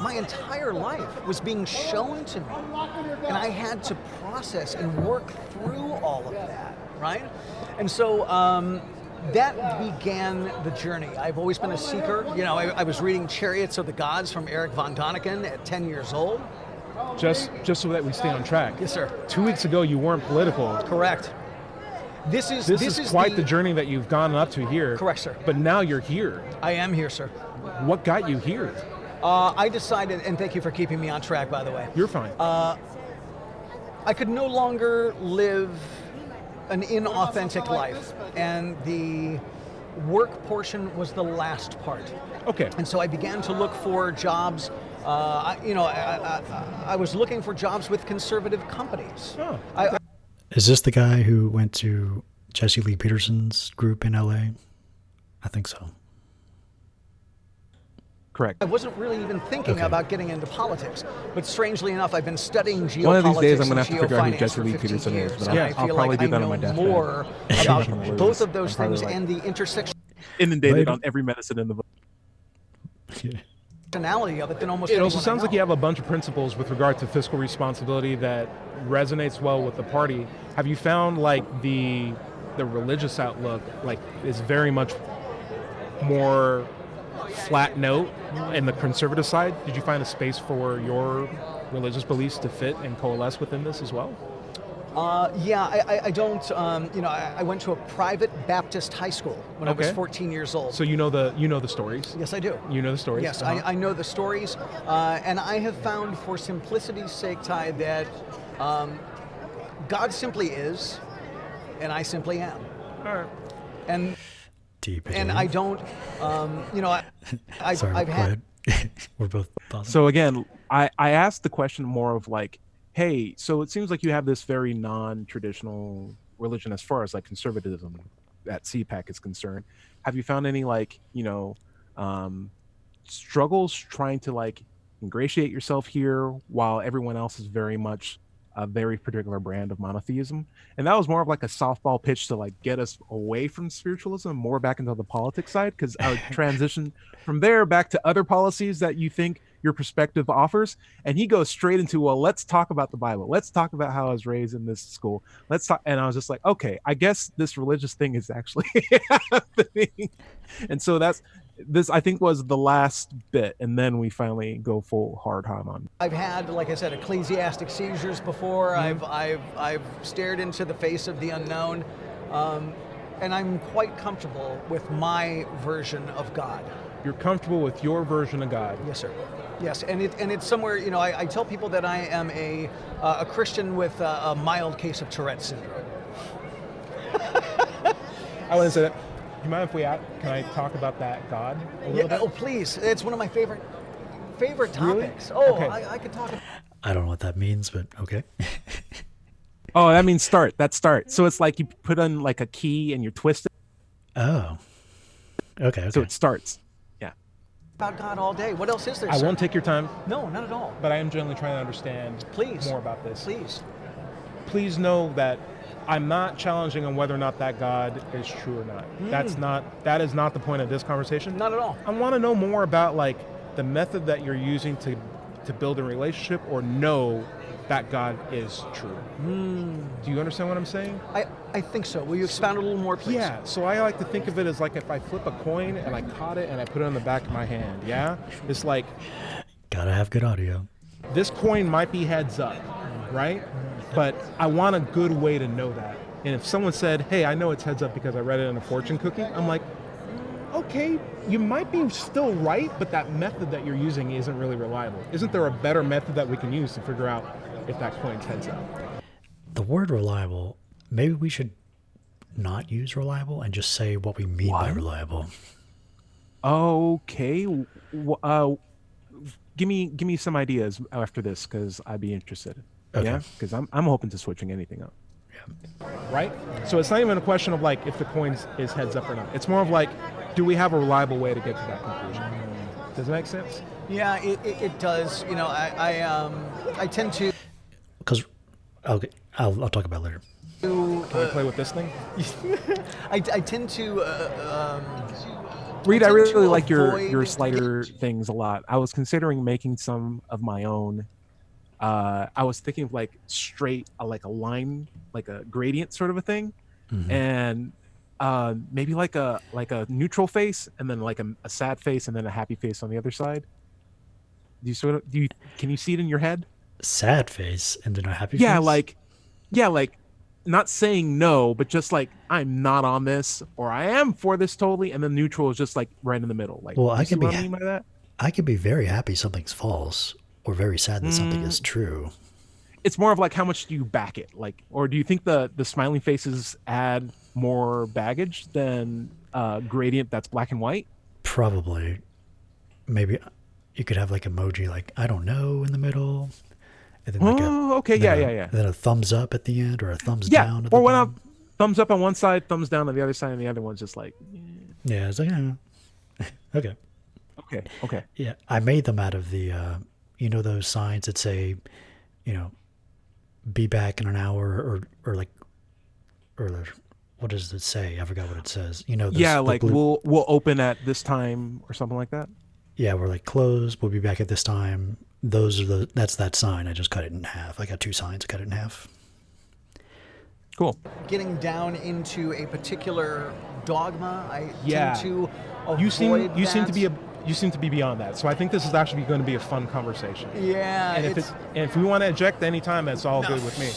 Speaker 7: My entire life was being shown to me, and I had to process and work through all of that, right? And so that began the journey. I've always been a seeker. I was reading Chariots of the Gods from Eric von Däniken at 10 years old.
Speaker 2: Just so that we stay on track.
Speaker 7: Yes, sir.
Speaker 2: 2 weeks ago, you weren't political.
Speaker 7: Correct. This is
Speaker 2: quite the journey that you've gone up to here.
Speaker 7: Correct, sir.
Speaker 2: But now you're here.
Speaker 7: I am here, sir.
Speaker 2: What got you here?
Speaker 7: I decided, and thank you for keeping me on track, by the way.
Speaker 2: You're fine.
Speaker 7: I could no longer live an inauthentic life, and the work portion was the last part.
Speaker 2: Okay.
Speaker 7: And so I began to look for jobs. I was looking for jobs with conservative companies.
Speaker 2: Oh.
Speaker 1: Is this the guy who went to Jesse Lee Peterson's group in LA? I think so.
Speaker 2: Correct.
Speaker 7: I wasn't really even thinking about getting into politics, but strangely enough, I've been studying geopolitics.
Speaker 2: One of these days, I'm going to have to
Speaker 7: and
Speaker 2: figure out who
Speaker 7: geofinance
Speaker 2: Jesse
Speaker 7: for
Speaker 2: Lee
Speaker 7: 15
Speaker 2: Peterson is.
Speaker 7: years,
Speaker 2: But
Speaker 7: and
Speaker 2: I'll
Speaker 7: I feel
Speaker 2: probably
Speaker 7: like
Speaker 2: do
Speaker 7: I
Speaker 2: that on
Speaker 7: know
Speaker 2: my deathbed.
Speaker 7: more about both of those things and the intersection.
Speaker 2: Inundated on every medicine in the book.
Speaker 7: Personality of it than almost
Speaker 2: It
Speaker 7: anyone
Speaker 2: also
Speaker 7: I
Speaker 2: sounds
Speaker 7: know.
Speaker 2: like you have a bunch of principles with regard to fiscal responsibility that resonates well with the party. Have you found like the religious outlook like is very much more flat note in the conservative side? Did you find a space for your religious beliefs to fit and coalesce within this as well?
Speaker 7: I don't. I went to a private Baptist high school when I was 14 years old.
Speaker 2: So you know the stories.
Speaker 7: Yes, I do.
Speaker 2: You know the stories.
Speaker 7: Yes, I know the stories, and I have found, for simplicity's sake, Ty, that God simply is, and I simply am.
Speaker 2: All right.
Speaker 7: And
Speaker 1: Deep.
Speaker 7: and I don't.
Speaker 1: Sorry,
Speaker 7: I've
Speaker 1: go
Speaker 7: had.
Speaker 1: ahead. We're both pausing.
Speaker 2: So again, I asked the question more of like, hey, so it seems like you have this very non-traditional religion as far as like conservatism at CPAC is concerned. Have you found any like, struggles trying to like ingratiate yourself here while everyone else is very much a very particular brand of monotheism? And that was more of like a softball pitch to like get us away from spiritualism, more back into the politics side, because I would transition from there back to other policies that you think your perspective offers. And he goes straight into, well, let's talk about the Bible. Let's talk about how I was raised in this school. Let's talk. And I was just like, okay, I guess this religious thing is actually happening. And so this I think was the last bit, and then we finally go full hard on.
Speaker 7: I've had, like I said, ecclesiastic seizures before. I've stared into the face of the unknown, and I'm quite comfortable with my version of God.
Speaker 2: You're comfortable with your version of God.
Speaker 7: Yes, sir. Yes, and it's somewhere. I tell people that I am a Christian with a mild case of Tourette's syndrome.
Speaker 2: I want to say that. Do you mind if can I talk about that God a little bit?
Speaker 7: Oh, please. It's one of my favorite topics.
Speaker 2: Really?
Speaker 7: Oh,
Speaker 2: Okay.
Speaker 7: I could talk.
Speaker 1: I don't know what that means, but okay.
Speaker 2: Oh, that means start. That's start. So it's like you put on like a key and you twist it.
Speaker 1: Oh. Okay.
Speaker 2: So it starts. Yeah.
Speaker 7: About God all day. What else is there?
Speaker 2: I
Speaker 7: sir?
Speaker 2: won't take your time,
Speaker 7: No, not at all.
Speaker 2: but I am generally trying to understand
Speaker 7: Please.
Speaker 2: more about this.
Speaker 7: Please.
Speaker 2: Please know that I'm not challenging on whether or not that God is true or not. That is not the point of this conversation.
Speaker 7: Not at all.
Speaker 2: I want to know more about like the method that you're using to build a relationship, or know that God is true. Do you understand what I'm saying?
Speaker 7: I think so. Will you expound a little more, please?
Speaker 2: Yeah, so I like to think of it as like if I flip a coin and I caught it and I put it on the back of my hand, yeah? It's like,
Speaker 1: Gotta have good audio.
Speaker 2: this coin might be heads up, right? But I want a good way to know that. And if someone said, hey, I know it's heads up because I read it in a fortune cookie, I'm like, okay, you might be still right, but that method that you're using isn't really reliable. Isn't there a better method that we can use to figure out if that coin's heads up?
Speaker 1: The word reliable, maybe we should not use reliable and just say what we mean by reliable.
Speaker 2: Okay. Give me some ideas after this, because I'd be interested.
Speaker 1: Okay.
Speaker 2: Yeah, because I'm open to switching anything up. Yeah. Right? So it's not even a question of like if the coin is heads up or not. It's more of like, do we have a reliable way to get to that conclusion? Does that make sense?
Speaker 7: Yeah, it does. You know, I tend to.
Speaker 1: Because I'll talk about it later.
Speaker 2: Can we play with this thing?
Speaker 7: I tend to.
Speaker 2: Reed, I
Speaker 7: tend
Speaker 2: really
Speaker 7: to
Speaker 2: like your
Speaker 7: avoid-
Speaker 2: slider things a lot. I was considering making some of my own. I was thinking of like straight, like a line, like a gradient sort of a thing, and maybe like a neutral face, and then like a sad face, and then a happy face on the other side. Can you see it in your head?
Speaker 1: Sad face and then a happy
Speaker 2: Yeah,
Speaker 1: face?
Speaker 2: like not saying no, but just like I'm not on this, or I am for this totally, and then neutral is just like right in the middle. Like,
Speaker 1: Well,
Speaker 2: you
Speaker 1: I
Speaker 2: see
Speaker 1: can
Speaker 2: what
Speaker 1: be-
Speaker 2: I mean by that?
Speaker 1: I could be very happy something's false or very sad that something is true.
Speaker 2: It's more of like how much do you back it, like, or do you think the smiling faces add more baggage than gradient that's black and white?
Speaker 1: Probably. Maybe you could have like emoji like I don't know in the middle, and then like
Speaker 2: Okay, yeah.
Speaker 1: and then a thumbs up at the end or a thumbs
Speaker 2: Yeah,
Speaker 1: down. At the
Speaker 2: or when
Speaker 1: bottom.
Speaker 2: thumbs up on one side, thumbs down on the other side, and the other one's just like,
Speaker 1: Yeah, it's like okay.
Speaker 2: okay.
Speaker 1: Yeah, I made them out of the you know those signs that say, you know, be back in an hour or like or what does it say? I forgot what it says. You know,
Speaker 2: Yeah,
Speaker 1: the
Speaker 2: like
Speaker 1: blue-
Speaker 2: we'll open at this time or something like that.
Speaker 1: Yeah, we're like closed. We'll be back at this time. That's that sign. I just cut it in half. I got two signs. Cut it in half.
Speaker 2: Cool.
Speaker 7: Getting down into a particular dogma. I
Speaker 2: Yeah.
Speaker 7: tend to avoid
Speaker 2: You seem
Speaker 7: that.
Speaker 2: to be beyond that. So I think this is actually going to be a fun conversation.
Speaker 7: Yeah,
Speaker 2: And if we want to eject anytime, that's all good with me.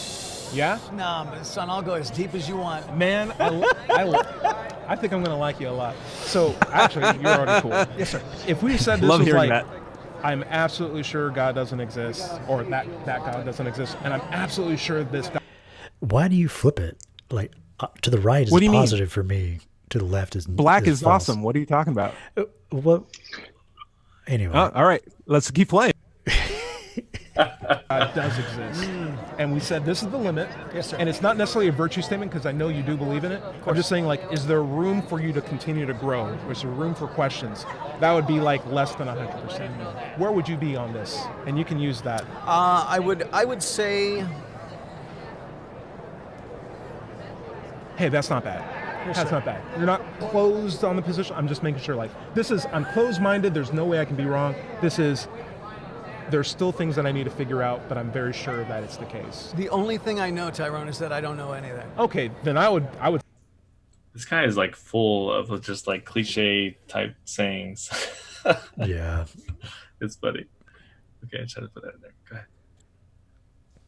Speaker 2: Yeah?
Speaker 7: Nah, son, I'll go as deep as you want.
Speaker 2: Man, I think I'm going to like you a lot. So actually, you're already cool.
Speaker 7: Yes, sir.
Speaker 2: If we said this
Speaker 8: Love
Speaker 2: was
Speaker 8: hearing
Speaker 2: like,
Speaker 8: that.
Speaker 2: I'm absolutely sure God doesn't exist, or that God doesn't exist, and I'm absolutely sure this God.
Speaker 1: Why do you flip it? Like to the right is
Speaker 2: What do you mean?
Speaker 1: positive for me. To the left is
Speaker 2: Black is
Speaker 1: false.
Speaker 2: awesome. What are you talking about?
Speaker 1: What? Anyway,
Speaker 2: All right, let's keep playing. God does exist, and we said this is the limit.
Speaker 7: Yes, sir.
Speaker 2: And it's not necessarily a virtue statement because I know you do believe in it. I'm just saying, like, is there room for you to continue to grow? Is there room for questions? That would be like less than 100%. Where would you be on this? And you can use that.
Speaker 7: I would say.
Speaker 2: Hey, that's not bad. That's not bad. You're not closed on the position. I'm just making sure, like, I'm closed-minded. There's no way I can be wrong. There's still things that I need to figure out, but I'm very sure that it's the case.
Speaker 7: The only thing I know, Tyrone, is that I don't know anything.
Speaker 2: Okay, then I would.
Speaker 3: This guy is like full of just like cliche type sayings.
Speaker 1: yeah.
Speaker 3: It's funny. Okay, I try to put that in there. Go ahead.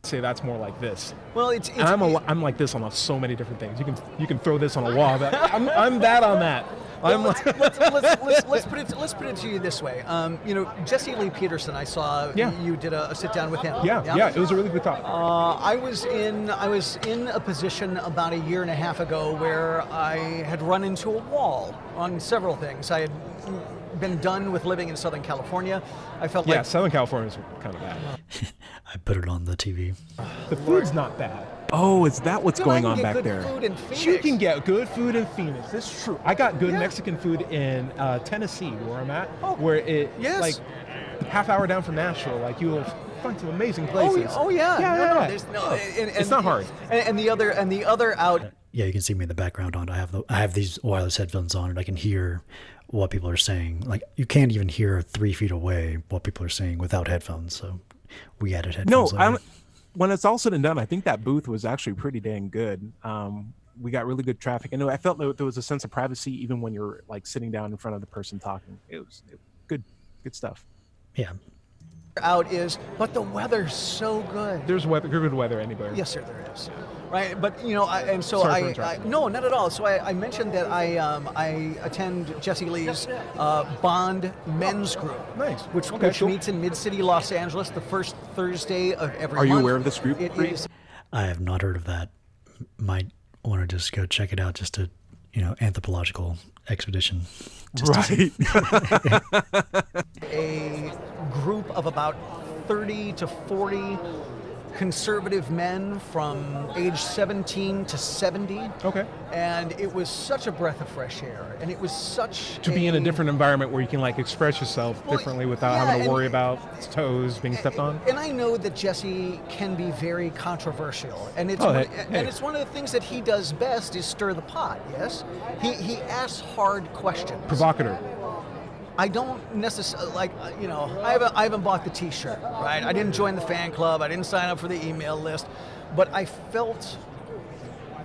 Speaker 2: say that's more like this.
Speaker 7: Well, it's
Speaker 2: And I'm like this on so many different things. You can throw this on a wall. I'm that on that. I'm like,
Speaker 7: let's put it to you this way. Jesse Lee Peterson, I saw you did a sit down with him.
Speaker 2: Yeah, it was a really good talk.
Speaker 7: I was in a position about a year and a half ago where I had run into a wall on several things. I had been done with living in Southern California. I felt like
Speaker 2: Southern California is kind of bad.
Speaker 1: I put it on the TV.
Speaker 2: The food's not bad. Oh, is that what's going on back there?
Speaker 7: Food in Phoenix.
Speaker 2: You can get good food in Phoenix. That's true. I got good Mexican food in Tennessee, where I'm at, where it like half hour down from Nashville. Like you will find some amazing places.
Speaker 7: Yeah.
Speaker 2: It's not hard.
Speaker 7: And the other out.
Speaker 1: Yeah, you can see me in the background on. I have these wireless headphones on, and I can hear what people are saying. Like you can't even hear 3 feet away what people are saying without headphones. So we added headphones.
Speaker 2: No, when it's all said and done, I think that booth was actually pretty dang good. We got really good traffic, and I felt that there was a sense of privacy even when you're like sitting down in front of the person talking. It was good stuff.
Speaker 1: Yeah.
Speaker 7: Out is, but the weather's so good.
Speaker 2: There's good weather anywhere.
Speaker 7: Yes, sir, there is. Right, but you know,
Speaker 2: Sorry for interrupting.
Speaker 7: no, not at all. So I mentioned that I attend Jesse Lee's Bond Men's Group,
Speaker 2: Nice.
Speaker 7: which
Speaker 2: Cool.
Speaker 7: meets in Mid-City, Los Angeles, the first Thursday of every
Speaker 2: Are
Speaker 7: month.
Speaker 2: you aware of this group?
Speaker 7: It
Speaker 2: Reed?
Speaker 7: is
Speaker 1: I have not heard of that. Might want to just go check it out, just to, anthropological expedition.
Speaker 2: Right.
Speaker 7: a group of about 30 to 40 conservative men from age 17 to 70.
Speaker 2: Okay.
Speaker 7: And it was such a breath of fresh air. And it was such
Speaker 2: To be in a different environment where you can like express yourself differently without having to worry about toes being stepped on.
Speaker 7: And I know that Jesse can be very controversial, and it's it's one of the things that he does best is stir the pot. Yes, he asks hard questions.
Speaker 2: Provocateur.
Speaker 7: I don't necessarily I haven't bought the T-shirt, right? I didn't join the fan club. I didn't sign up for the email list, but I felt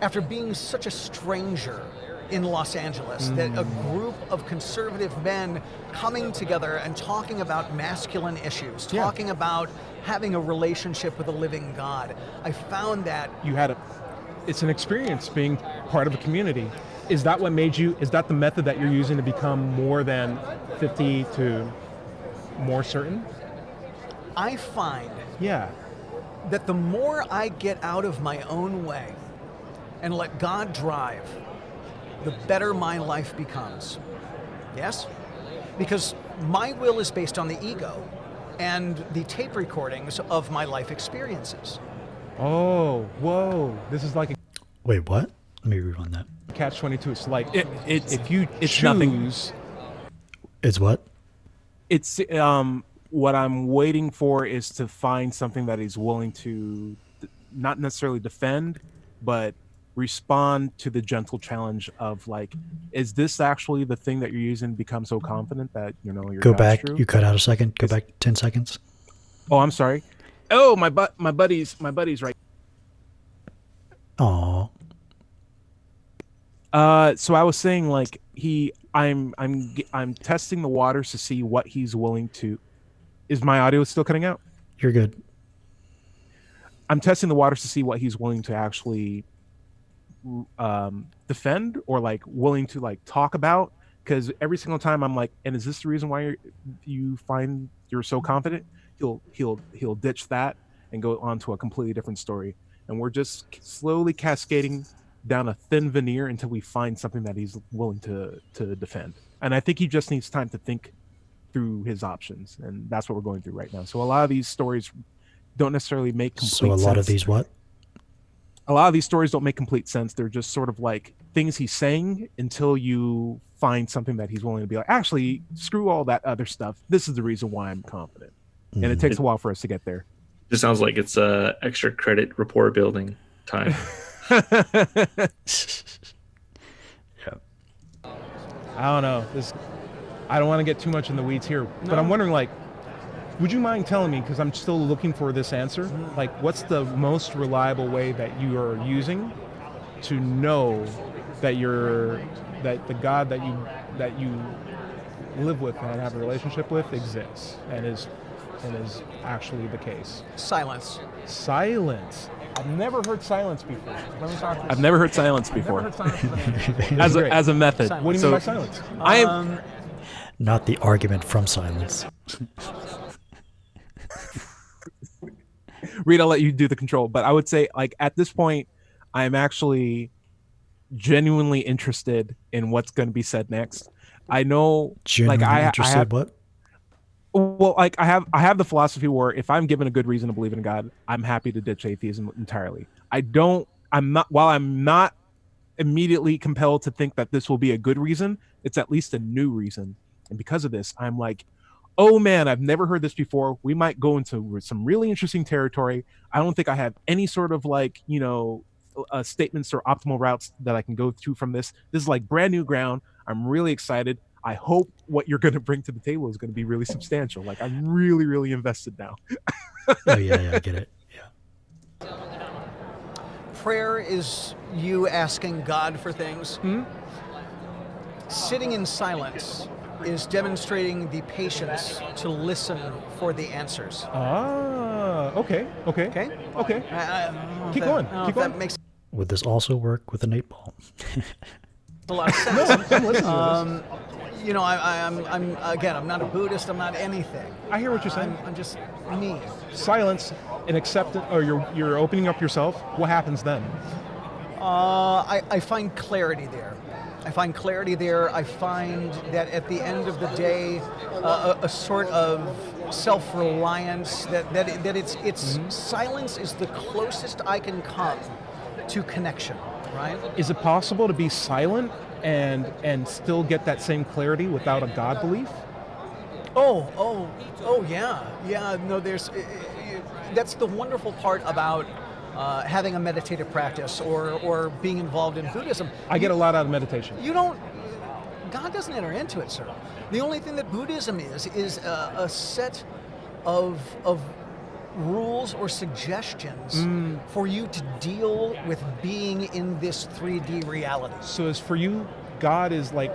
Speaker 7: after being such a stranger in Los Angeles that a group of conservative men coming together and talking about masculine issues, talking about having a relationship with a living God. I found that
Speaker 2: it's an experience being part of a community. Is that what made you, is that the method that you're using to become more than 50 to more certain?
Speaker 7: I find
Speaker 2: Yeah.
Speaker 7: that the more I get out of my own way and let God drive, the better my life becomes. Yes? Because my will is based on the ego and the tape recordings of my life experiences.
Speaker 2: Oh, whoa. This is like a
Speaker 1: Wait, what? Let me rewind that.
Speaker 2: catch-22. It's like,
Speaker 3: It's
Speaker 2: if you
Speaker 3: choose,
Speaker 2: nothing.
Speaker 1: It's what?
Speaker 2: It's what I'm waiting for is to find something that he's willing to not necessarily defend, but respond to the gentle challenge of like, is this actually the thing that you're using to become so confident that you're
Speaker 1: Go
Speaker 2: God's
Speaker 1: back.
Speaker 2: true?
Speaker 1: You cut out a second. Go back 10 seconds.
Speaker 2: Oh, I'm sorry. Oh, my buddy's right.
Speaker 1: Aw.
Speaker 2: So I was saying like I'm testing the waters to see what he's willing to. Is my audio still cutting out?
Speaker 1: You're good.
Speaker 2: I'm testing the waters to see what he's willing to actually defend or like willing to like talk about. Because every single time I'm like, and is this the reason why you find you're so confident? He'll ditch that and go on to a completely different story. And we're just slowly cascading down a thin veneer until we find something that he's willing to defend. And I think he just needs time to think through his options, and that's what we're going through right now. So a lot of these stories don't necessarily make complete sense.
Speaker 1: So a lot of these what?
Speaker 2: A lot of these stories don't make complete sense. They're just sort of like things he's saying until you find something that he's willing to be like, actually, screw all that other stuff. This is the reason why I'm confident. And it takes a while for us to get there.
Speaker 3: It sounds like it's extra credit rapport building time.
Speaker 1: Yeah.
Speaker 2: I don't know. I don't want to get too much in the weeds here, but I'm wondering, like, would you mind telling me, because I'm still looking for this answer, like, what's the most reliable way that you are using to know that that the God that you live with and have a relationship with exists and is actually the case?
Speaker 7: Silence.
Speaker 2: Silence. I've never heard silence before.
Speaker 3: I've never heard silence before.
Speaker 2: As a method.
Speaker 7: Silence.
Speaker 2: What do you mean by silence?
Speaker 3: I am
Speaker 1: Not the argument from silence.
Speaker 2: Reed, I'll let you do the control, but I would say, like, at this point, I'm actually genuinely interested in what's going to be said next. I know,
Speaker 1: Genuinely
Speaker 2: like,
Speaker 1: interested.
Speaker 2: I have,
Speaker 1: What?
Speaker 2: well, like, I have the philosophy where if I'm given a good reason to believe in God, I'm happy to ditch atheism entirely. While I'm not immediately compelled to think that this will be a good reason, it's at least a new reason. And because of this, I'm like, oh man, I've never heard this before. We might go into some really interesting territory. I don't think I have any sort of like, statements or optimal routes that I can go through from this. This is like brand new ground. I'm really excited. I hope what you're going to bring to the table is going to be really substantial. Like, I'm really, really invested now.
Speaker 1: Oh yeah, I get it. Yeah.
Speaker 7: Prayer is you asking God for things. Sitting in silence is demonstrating the patience to listen for the answers.
Speaker 2: Okay.
Speaker 7: Okay?
Speaker 2: Keep going. Keep going.
Speaker 7: That makes
Speaker 1: Would this also work with an 8-ball?
Speaker 7: a lot of sense.
Speaker 2: I'm listening to
Speaker 7: You know, I'm not a Buddhist. I'm not anything.
Speaker 2: I hear what you're saying.
Speaker 7: I'm just me.
Speaker 2: this. Silence and acceptance, or you're opening up yourself. What happens then?
Speaker 7: I find clarity there. I find that at the end of the day, a sort of self-reliance, that it's silence is the closest I can come to connection, right?
Speaker 2: Is it possible to be silent and still get that same clarity without a God belief?
Speaker 7: Oh, yeah. No, that's the wonderful part about having a meditative practice or being involved in Buddhism.
Speaker 2: I get a lot out of meditation.
Speaker 7: God doesn't enter into it, sir. The only thing that Buddhism is a set of rules or suggestions for you to deal with being in this 3D reality.
Speaker 2: So as for you, God is like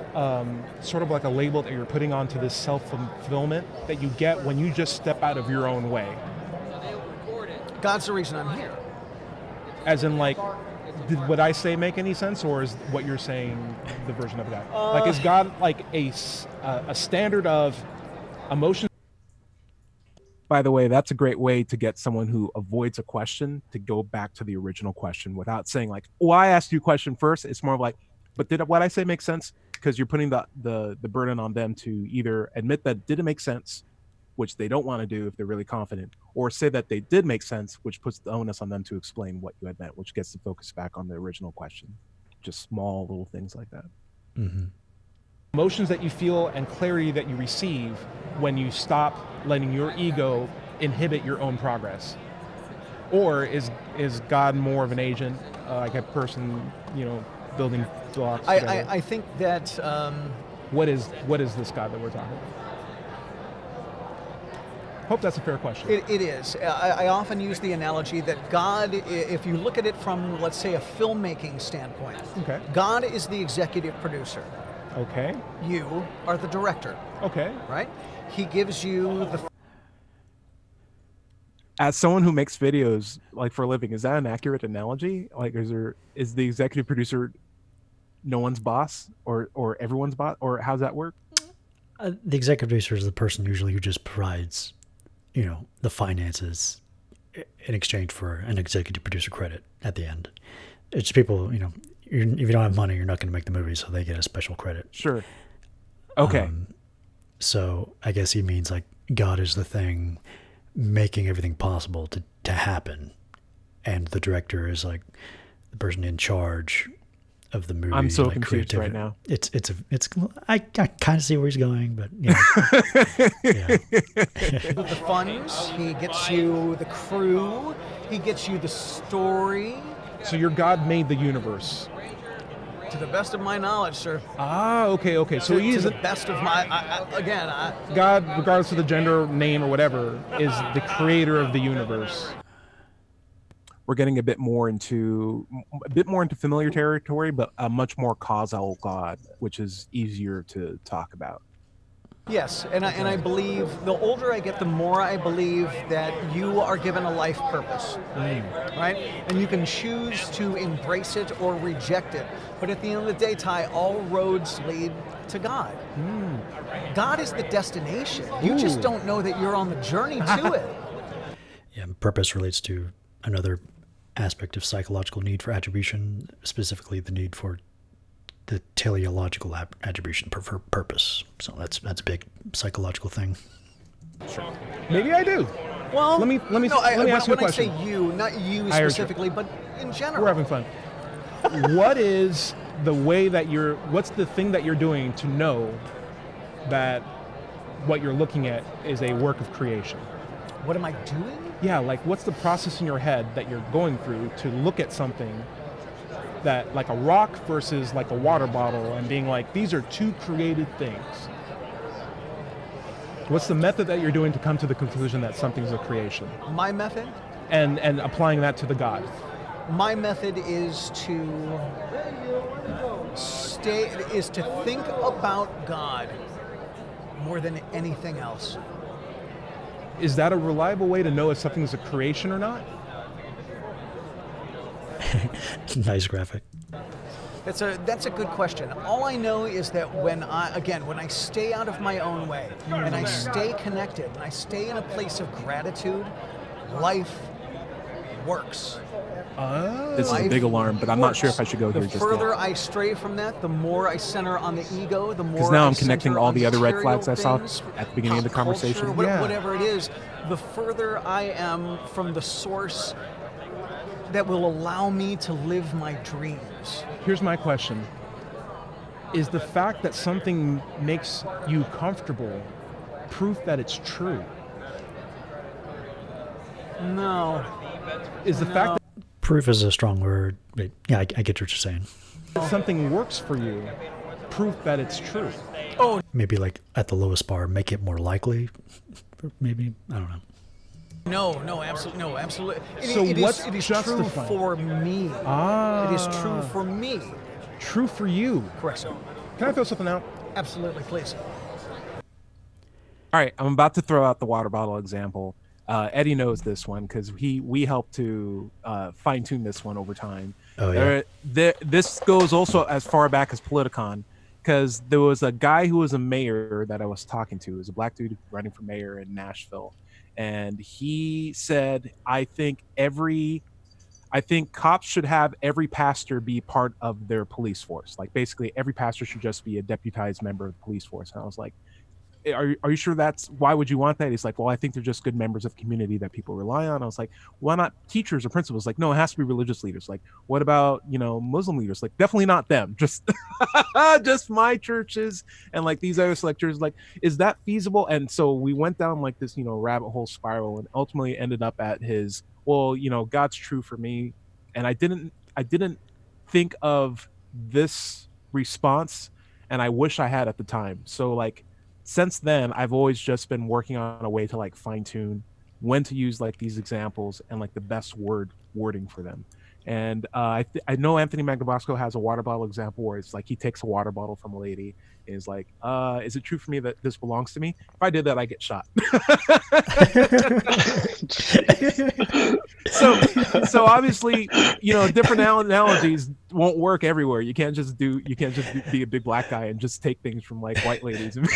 Speaker 2: sort of like a label that you're putting onto this self-fulfillment that you get when you just step out of your own way.
Speaker 7: God's the reason I'm here.
Speaker 2: As in, like, did what I say make any sense, or is what you're saying the version of God? Like, is God like a standard of emotion? By the way, that's a great way to get someone who avoids a question to go back to the original question without saying like, "Oh, I asked you a question first." It's more of like, "But did what I say make sense?" Because you're putting the burden on them to either admit that it didn't make sense, which they don't want to do if they're really confident, or say that they did make sense, which puts the onus on them to explain what you had meant, which gets the focus back on the original question. Just small little things like that.
Speaker 1: Mm-hmm.
Speaker 2: Emotions that you feel and clarity that you receive when you stop letting your ego inhibit your own progress. Or is God more of an agent, like a person, building blocks together?
Speaker 7: I think that
Speaker 2: What is this God that we're talking about? Hope that's a fair question.
Speaker 7: it is. I often use the analogy that God, if you look at it from, let's say, a filmmaking standpoint,
Speaker 2: Okay.
Speaker 7: God is the executive producer.
Speaker 2: Okay.
Speaker 7: You are the director,
Speaker 2: Okay.
Speaker 7: right? He gives you the
Speaker 2: As someone who makes videos like for a living, is that an accurate analogy? Like, is the executive producer no one's boss or everyone's boss, or how's that work?
Speaker 1: The executive producer is the person usually who just provides, the finances in exchange for an executive producer credit at the end. It's people, if you don't have money, you're not going to make the movie, so they get a special credit.
Speaker 2: Sure. Okay.
Speaker 1: So I guess he means like God is the thing making everything possible to happen, and the director is like the person in charge of the movie.
Speaker 2: I'm so
Speaker 1: like
Speaker 2: confused
Speaker 1: creativity.
Speaker 2: right now.
Speaker 1: It's I kind of see where he's going, but yeah.
Speaker 7: the funds, he gets you the crew, he gets you the story.
Speaker 2: So your God made the universe.
Speaker 7: To the best of my knowledge, sir.
Speaker 2: Okay. So
Speaker 7: To
Speaker 2: he's
Speaker 7: the best of my,
Speaker 2: God, regardless of the gender, name, or whatever, is the creator of the universe. We're getting a bit more into familiar territory, but a much more causal God, which is easier to talk about.
Speaker 7: Yes, and I believe the older I get, the more I believe that you are given a life purpose, right? And you can choose to embrace it or reject it. But at the end of the day, Ty, all roads lead to God. God is the destination. You just don't know that you're on the journey to it.
Speaker 1: Yeah, purpose relates to another aspect of psychological need for attribution, specifically the need for the teleological attribution for purpose. So that's a big psychological thing.
Speaker 2: Sure. Maybe I do.
Speaker 7: Well,
Speaker 2: let me ask you a question.
Speaker 7: When I say you, not you specifically, but in general.
Speaker 2: We're having fun. What's the thing that you're doing to know that what you're looking at is a work of creation?
Speaker 7: What am I doing?
Speaker 2: Yeah, like what's the process in your head that you're going through to look at something that like a rock versus like a water bottle, and being like, these are two created things. What's the method that you're doing to come to the conclusion that something's a creation?
Speaker 7: My method?
Speaker 2: And applying that to the God.
Speaker 7: My method is to think about God more than anything else.
Speaker 2: Is that a reliable way to know if something's a creation or not?
Speaker 1: Nice graphic.
Speaker 7: That's a good question. All I know is that when I stay out of my own way and I stay connected and I stay in a place of gratitude, life works.
Speaker 2: This is a big alarm, but I'm not sure if I should go here just yet.
Speaker 7: The further I stray from that, the more I center on the ego, the more
Speaker 2: because now
Speaker 7: I
Speaker 2: I'm connecting
Speaker 7: center
Speaker 2: all
Speaker 7: on
Speaker 2: the other red
Speaker 7: material
Speaker 2: flags I saw
Speaker 7: things,
Speaker 2: at the beginning of the
Speaker 7: pop
Speaker 2: conversation.
Speaker 7: culture,
Speaker 2: Yeah.
Speaker 7: whatever it is, the further I am from the source that will allow me to live my dreams.
Speaker 2: Here's my question. Is the fact that something makes you comfortable proof that it's true?
Speaker 7: No.
Speaker 2: Is the fact
Speaker 1: Proof is a strong word, but yeah, I get what you're saying.
Speaker 2: that something works for you proof that it's true?
Speaker 7: Oh,
Speaker 1: Maybe like at the lowest bar, make it more likely. Maybe, I don't know.
Speaker 7: no, absolutely.
Speaker 2: So what's
Speaker 7: it is true
Speaker 2: justifying?
Speaker 7: for me.
Speaker 2: Ah.
Speaker 7: It is true for me.
Speaker 2: True for you.
Speaker 7: Correct, sir.
Speaker 2: Can I throw something out?
Speaker 7: Absolutely, please.
Speaker 2: All right, I'm about to throw out the water bottle example. Eddie knows this one because we helped to fine tune this one over time.
Speaker 1: Oh, yeah.
Speaker 2: This goes also as far back as Politicon, because there was a guy who was a mayor that I was talking to. It was a black dude running for mayor in Nashville, and he said, I think cops should have every pastor be part of their police force. Like basically every pastor should just be a deputized member of the police force. And I was like, are you sure why would you want that? He's like, well, I think they're just good members of community that people rely on. I was like, why not teachers or principals? Like, no, it has to be religious leaders. Like, what about, Muslim leaders? Like, definitely not them. Just my churches and like these other select churches. Like, is that feasible? And so we went down like this, rabbit hole spiral, and ultimately ended up at his, well, God's true for me. And I didn't think of this response, and I wish I had at the time. So like, since then, I've always just been working on a way to like fine tune when to use like these examples and like the best wording for them. And I know Anthony Magnabosco has a water bottle example where it's like he takes a water bottle from a lady and is like, is it true for me that this belongs to me? If I did that, I get shot. So obviously, different analogies won't work everywhere. You can't just be a big black guy and just take things from like white ladies and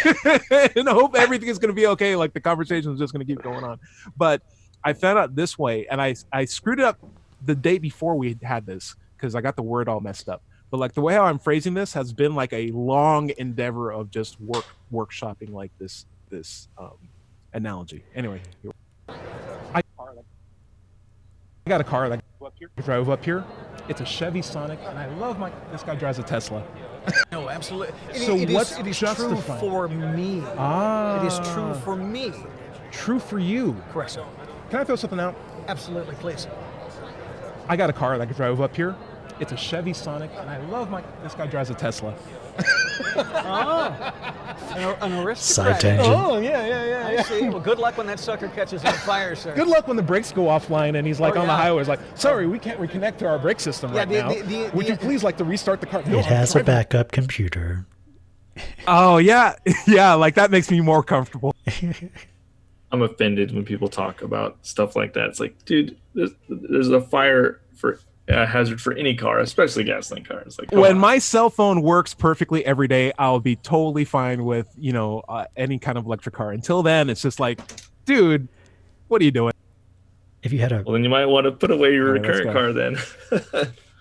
Speaker 2: hope everything is going to be okay. Like the conversation is just going to keep going on. But I found out this way, and I screwed it up the day before we had this because I got the word all messed up. But like the way how I'm phrasing this has been like a long endeavor of just workshopping like this analogy. Anyway, I got a car that drove up here. It's a Chevy Sonic, and I love this guy drives a Tesla.
Speaker 7: No, absolutely.
Speaker 2: So what's
Speaker 7: it is true
Speaker 2: justifying?
Speaker 7: for me. It is true for me.
Speaker 2: True for you.
Speaker 7: Correct, sir.
Speaker 2: Can I throw something out?
Speaker 7: Absolutely, please.
Speaker 2: I got a car that I drove up here. It's a Chevy Sonic, and I love this guy drives a Tesla.
Speaker 7: An aristocrat.
Speaker 1: Side tangent.
Speaker 2: Oh, yeah.
Speaker 7: I see. Well, good luck when that sucker catches on fire, sir.
Speaker 2: Good luck when the brakes go offline and he's like on the highway. He's like, sorry, we can't reconnect to our brake system right now. Would you please like to restart the car? No,
Speaker 1: It has a backup computer.
Speaker 2: Oh, yeah. Yeah, like that makes me more comfortable.
Speaker 3: I'm offended when people talk about stuff like that. It's like, dude, there's a fire for hazard for any car, especially gasoline cars. Like,
Speaker 2: when my cell phone works perfectly every day, I'll be totally fine with, any kind of electric car. Until then, it's just like, dude, what are you doing?
Speaker 1: If you had
Speaker 3: well, then you might want to put away your current car then.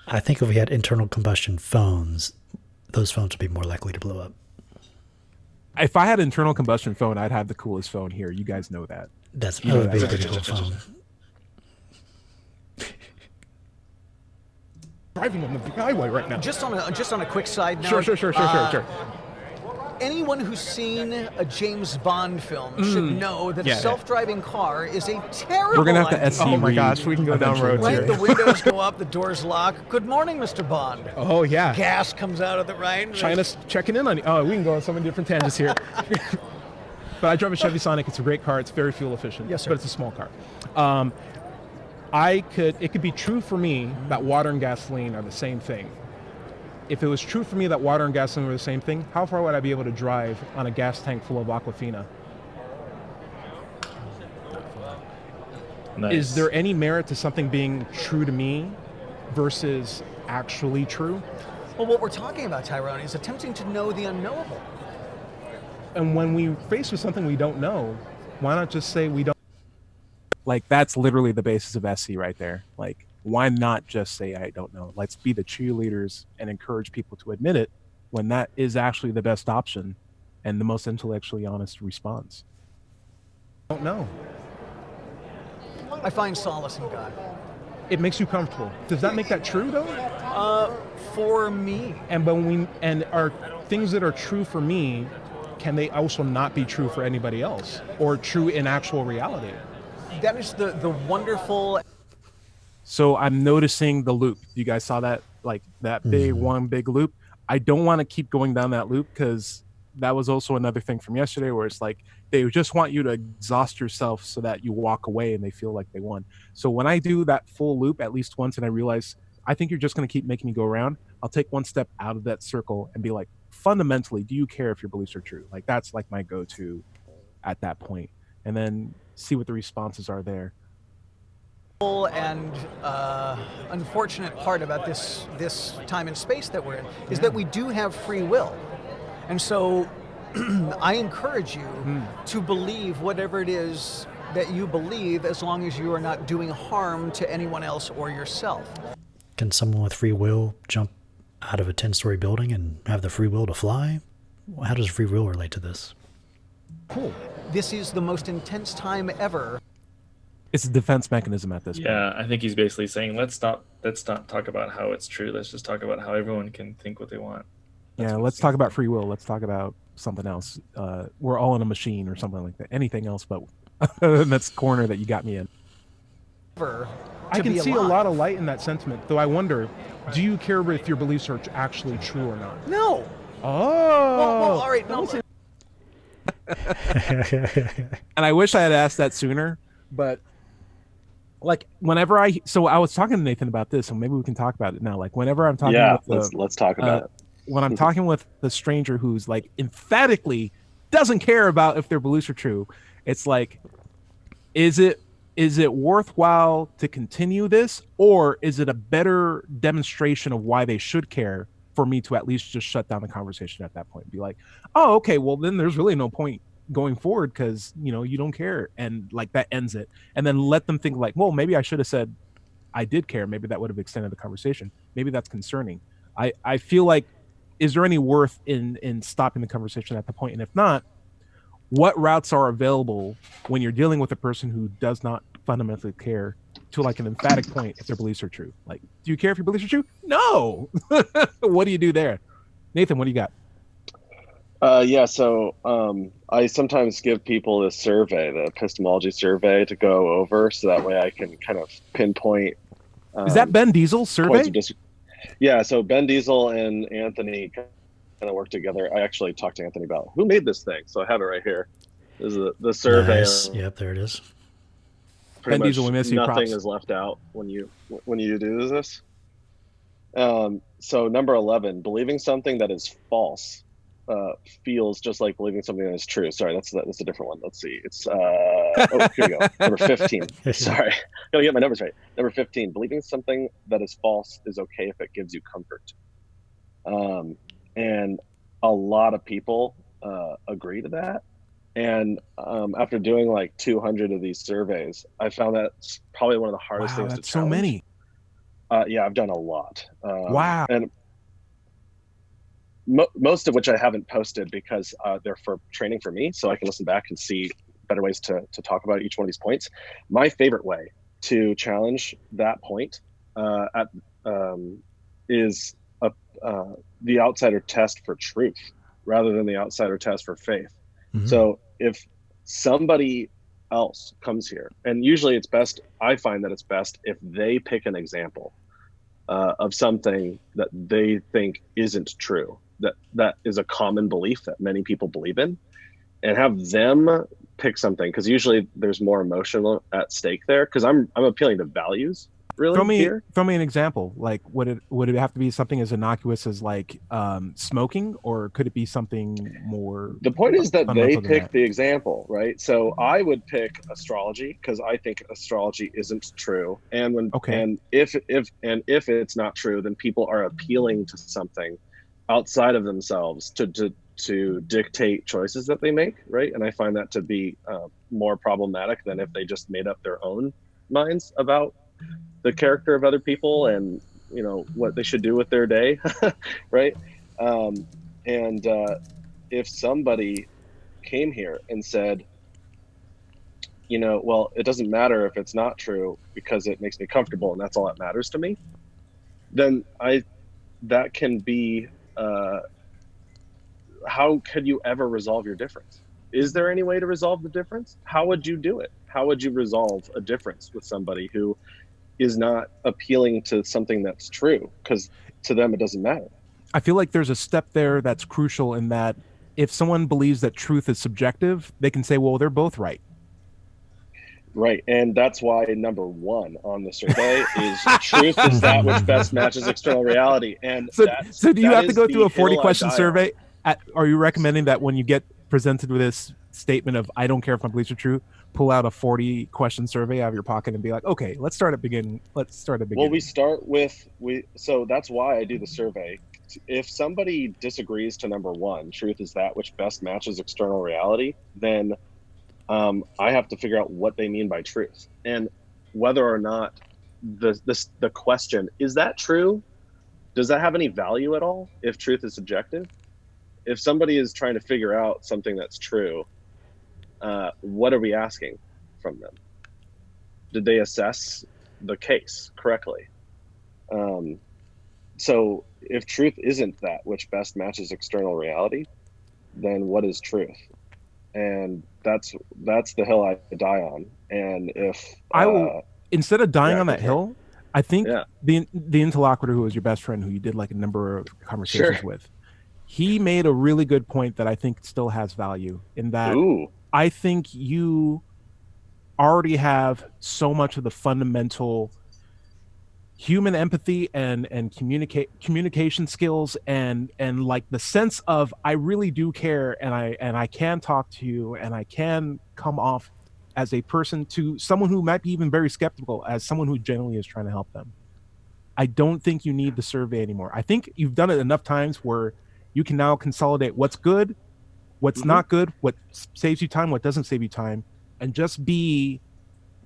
Speaker 1: I think if we had internal combustion phones, those phones would be more likely to blow up.
Speaker 2: If I had an internal combustion phone, I'd have the coolest phone here. You guys know that.
Speaker 1: That would be a pretty cool phone.
Speaker 2: Driving on the highway right now.
Speaker 7: Just on a quick side note.
Speaker 2: Sure.
Speaker 7: anyone who's seen a James Bond film should know that a self-driving car is a terrible
Speaker 2: We're gonna have to
Speaker 7: idea.
Speaker 2: SC. Oh my gosh, we can go down roads
Speaker 7: Right,
Speaker 2: here.
Speaker 7: the windows go up, the doors lock. Good morning, Mr. Bond.
Speaker 2: Oh yeah.
Speaker 7: Gas comes out of the right.
Speaker 2: China's checking in on you. Oh, we can go on so many different tangents here. But I drive a Chevy Sonic. It's a great car. It's very fuel efficient.
Speaker 7: Yes, sir.
Speaker 2: But it's a small car. It could be true for me that water and gasoline are the same thing. If it was true for me that water and gasoline were the same thing, how far would I be able to drive on a gas tank full of Aquafina?
Speaker 3: Nice.
Speaker 2: Is there any merit to something being true to me versus actually true?
Speaker 7: Well, what we're talking about, Tyrone, is attempting to know the unknowable.
Speaker 2: And when we face with something we don't know, why not just say we don't? Like, that's literally the basis of SC right there. Like, why not just say I don't know? Let's be the cheerleaders and encourage people to admit it when that is actually the best option and the most intellectually honest response. I don't know.
Speaker 7: I find solace in God.
Speaker 2: It makes you comfortable. Does that make that true though?
Speaker 7: For me.
Speaker 2: And are things that are true for me, can they also not be true for anybody else or true in actual reality?
Speaker 7: That is the wonderful.
Speaker 2: So I'm noticing the loop. You guys saw that, like that big loop. I don't want to keep going down that loop because that was also another thing from yesterday where it's like they just want you to exhaust yourself so that you walk away and they feel like they won. So when I do that full loop at least once and I realize I think you're just going to keep making me go around, I'll take one step out of that circle and be like, fundamentally, do you care if your beliefs are true? Like that's like my go-to at that point, and then see what the responses are there.
Speaker 7: And unfortunate part about this time and space that we're in is that we do have free will, and so I encourage you to believe whatever it is that you believe, as long as you are not doing harm to anyone else or yourself.
Speaker 1: Can someone with free will jump out of a 10-story building and have the free will to fly? How does free will relate to this?
Speaker 7: Cool. This is the most intense time ever.
Speaker 2: It's a defense mechanism at this point.
Speaker 3: Yeah, I think he's basically saying let's not talk about how it's true. Let's just talk about how everyone can think what they want.
Speaker 2: Yeah, let's talk about free will. Let's talk about something else. We're all in a machine or something like that. Anything else but that's corner that you got me in. I can see a lot of light in that sentiment, though I wonder, do you care if your beliefs are actually true or not?
Speaker 7: No.
Speaker 2: Oh.
Speaker 7: Well, all right. No.
Speaker 2: And I wish I had asked that sooner, but like whenever I was talking to Nathan about this, and maybe we can talk about it now. Like whenever I'm talking
Speaker 4: let's talk about it.
Speaker 2: When I'm talking with the stranger who's like emphatically doesn't care about if their beliefs are true, it's like, is it worthwhile to continue this, or is it a better demonstration of why they should care for me to at least just shut down the conversation at that point and be like, oh, okay, well then there's really no point going forward because you don't care, and like that ends it. And then let them think like, well, maybe I should have said I did care. Maybe that would have extended the conversation. Maybe that's concerning. I feel like, is there any worth in stopping the conversation at the point? And if not, what routes are available when you're dealing with a person who does not fundamentally care to like an emphatic point if their beliefs are true? Like, do you care if your beliefs are true? No. What do you do there? Nathan, what do you got?
Speaker 4: So I sometimes give people this survey, the epistemology survey, to go over, so that way I can kind of pinpoint.
Speaker 2: Is that Ben Diesel's survey?
Speaker 4: Yeah, so Ben Diesel and Anthony kind of work together. I actually talked to Anthony about who made this thing, so I have it right here. This is the survey.
Speaker 1: Nice. Yep, there it is.
Speaker 2: Ben Diesel, we miss you.
Speaker 4: Nothing
Speaker 2: Props.
Speaker 4: is left out when you do this. So number 11, believing something that is false feels just like believing something that is true. Sorry, that's a different one. Let's see. It's here we go. Number 15. Sorry, gotta get my numbers right. Number 15, believing something that is false is okay if it gives you comfort. And a lot of people agree to that. And after doing like 200 of these surveys, I found that's probably one of the hardest things to challenge.
Speaker 2: So many.
Speaker 4: Yeah, I've done a lot.
Speaker 2: Wow.
Speaker 4: And most of which I haven't posted because they're for training for me, so I can listen back and see better ways to talk about each one of these points. My favorite way to challenge that point is the outsider test for truth, rather than the outsider test for faith.
Speaker 1: Mhm.
Speaker 4: So if somebody else comes here, and usually it's best, I find that it's best if they pick an example of something that they think isn't true, that is a common belief that many people believe in, and have them pick something, because usually there's more emotional at stake there, because I'm appealing to values really here.
Speaker 2: Throw me an example. Like, would it have to be something as innocuous as like smoking, or could it be something more?
Speaker 4: The point is that they
Speaker 2: fundamental than
Speaker 4: pick
Speaker 2: that?
Speaker 4: the example, right? So I would pick astrology because I think astrology isn't true, and if it's not true, then people are appealing to something outside of themselves to dictate choices that they make, right? And I find that to be more problematic than if they just made up their own minds about the character of other people and, you know, what they should do with their day, right? If somebody came here and said, you know, well, it doesn't matter if it's not true because it makes me comfortable and that's all that matters to me, then that can be, how could you ever resolve your difference? Is there any way to resolve the difference? How would you do it? How would you resolve a difference with somebody who is not appealing to something that's true? Because to them, it doesn't matter.
Speaker 2: I feel like there's a step there that's crucial in that if someone believes that truth is subjective, they can say, well, they're both right.
Speaker 4: Right. And that's why number one on the survey is truth is that which best matches external reality. And
Speaker 2: So do you have to go through a
Speaker 4: hill I
Speaker 2: 40-question
Speaker 4: die on.
Speaker 2: survey? Are you recommending that when you get presented with this statement of, I don't care if my beliefs are true, pull out a 40-question survey out of your pocket and be like, okay, let's start at beginning.
Speaker 4: Well, we start with, so that's why I do the survey. If somebody disagrees to number one, truth is that which best matches external reality, then I have to figure out what they mean by truth, and whether or not the question, is that true? Does that have any value at all if truth is subjective? If somebody is trying to figure out something that's true, what are we asking from them? Did they assess the case correctly? So if truth isn't that which best matches external reality, then what is truth? And that's the hill I die on. And if
Speaker 2: I will, instead of dying on
Speaker 4: go
Speaker 2: that
Speaker 4: for it.
Speaker 2: hill, I think the interlocutor who was your best friend, who you did like a number of conversations with, he made a really good point that I think still has value in that. I think you already have so much of the fundamental human empathy and communication skills and like the sense of, I really do care, and I can talk to you, and I can come off as a person to someone who might be even very skeptical as someone who genuinely is trying to help them. I don't think you need the survey anymore. I think you've done it enough times where you can now consolidate what's good, what's not good, what saves you time, what doesn't save you time, and just be,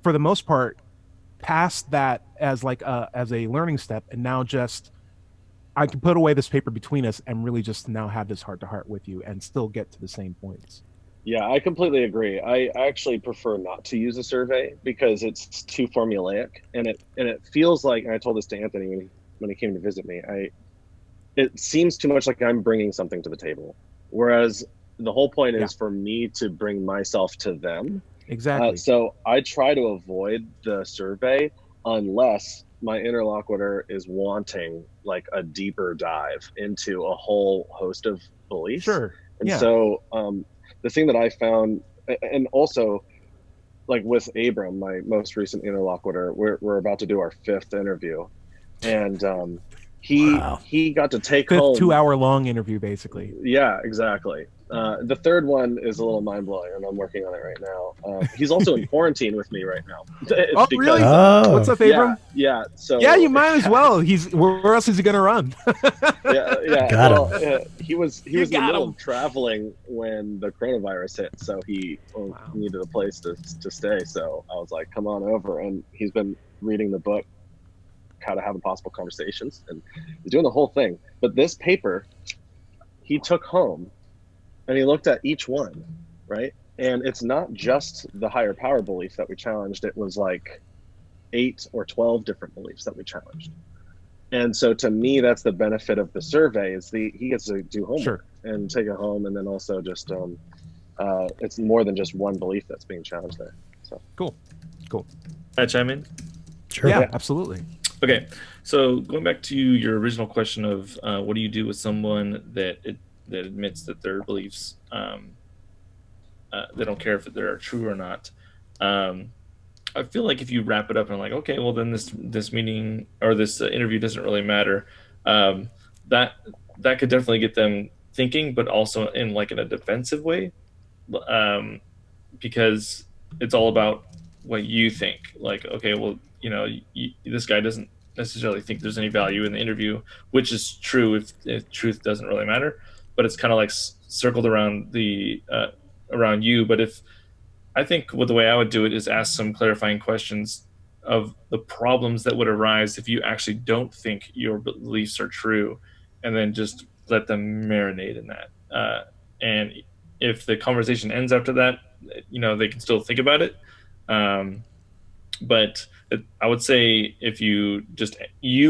Speaker 2: for the most part, past that as like as a learning step. And now just, I can put away this paper between us and really just now have this heart to heart with you and still get to the same points.
Speaker 4: Yeah, I completely agree. I actually prefer not to use a survey because it's too formulaic, and it feels like, and I told this to Anthony when he came to visit me, it seems too much like I'm bringing something to the table, whereas the whole point is for me to bring myself to them.
Speaker 2: Exactly.
Speaker 4: So I try to avoid the survey unless my interlocutor is wanting like a deeper dive into a whole host of beliefs.
Speaker 2: Sure.
Speaker 4: And so the thing that I found, and also like with Abram, my most recent interlocutor, we're about to do our 5th interview, and he got to take home
Speaker 2: 2-hour-long interview, basically.
Speaker 4: Yeah, exactly. The 3rd one is a little mind-blowing, and I'm working on it right now. He's also in quarantine with me right now.
Speaker 2: Really? What's up, Abram?
Speaker 4: Yeah. So
Speaker 2: you might as well. Where else is he gonna run?
Speaker 1: Got him.
Speaker 4: He was in the middle of traveling when the coronavirus hit, so he needed a place to stay. So I was like, "Come on over," and he's been reading the book, How to Have Impossible Conversations, and he's doing the whole thing. But this paper, he took home, and he looked at each one, right? And it's not just the higher power belief that we challenged. It was like 8 or 12 different beliefs that we challenged. And so to me, that's the benefit of the survey is he gets to do homework
Speaker 2: Sure.
Speaker 4: and take it home. And then also just, it's more than just one belief that's being challenged there. So
Speaker 2: Cool.
Speaker 3: Can I chime in?
Speaker 1: Sure.
Speaker 2: Yeah, absolutely.
Speaker 3: Okay, so going back to your original question of what do you do with someone that admits that their beliefs they don't care if they're true or not. I feel like if you wrap it up and like, okay, well then this meeting or this interview doesn't really matter. That could definitely get them thinking, but also in a defensive way, because it's all about what you think. Like, okay, well, this guy doesn't necessarily think there's any value in the interview, which is true if truth doesn't really matter, but it's kind of like circled around around you. But I think the way I would do it is ask some clarifying questions of the problems that would arise if you actually don't think your beliefs are true, and then just let them marinate in that. And if the conversation ends after that, they can still think about it. But I would say if you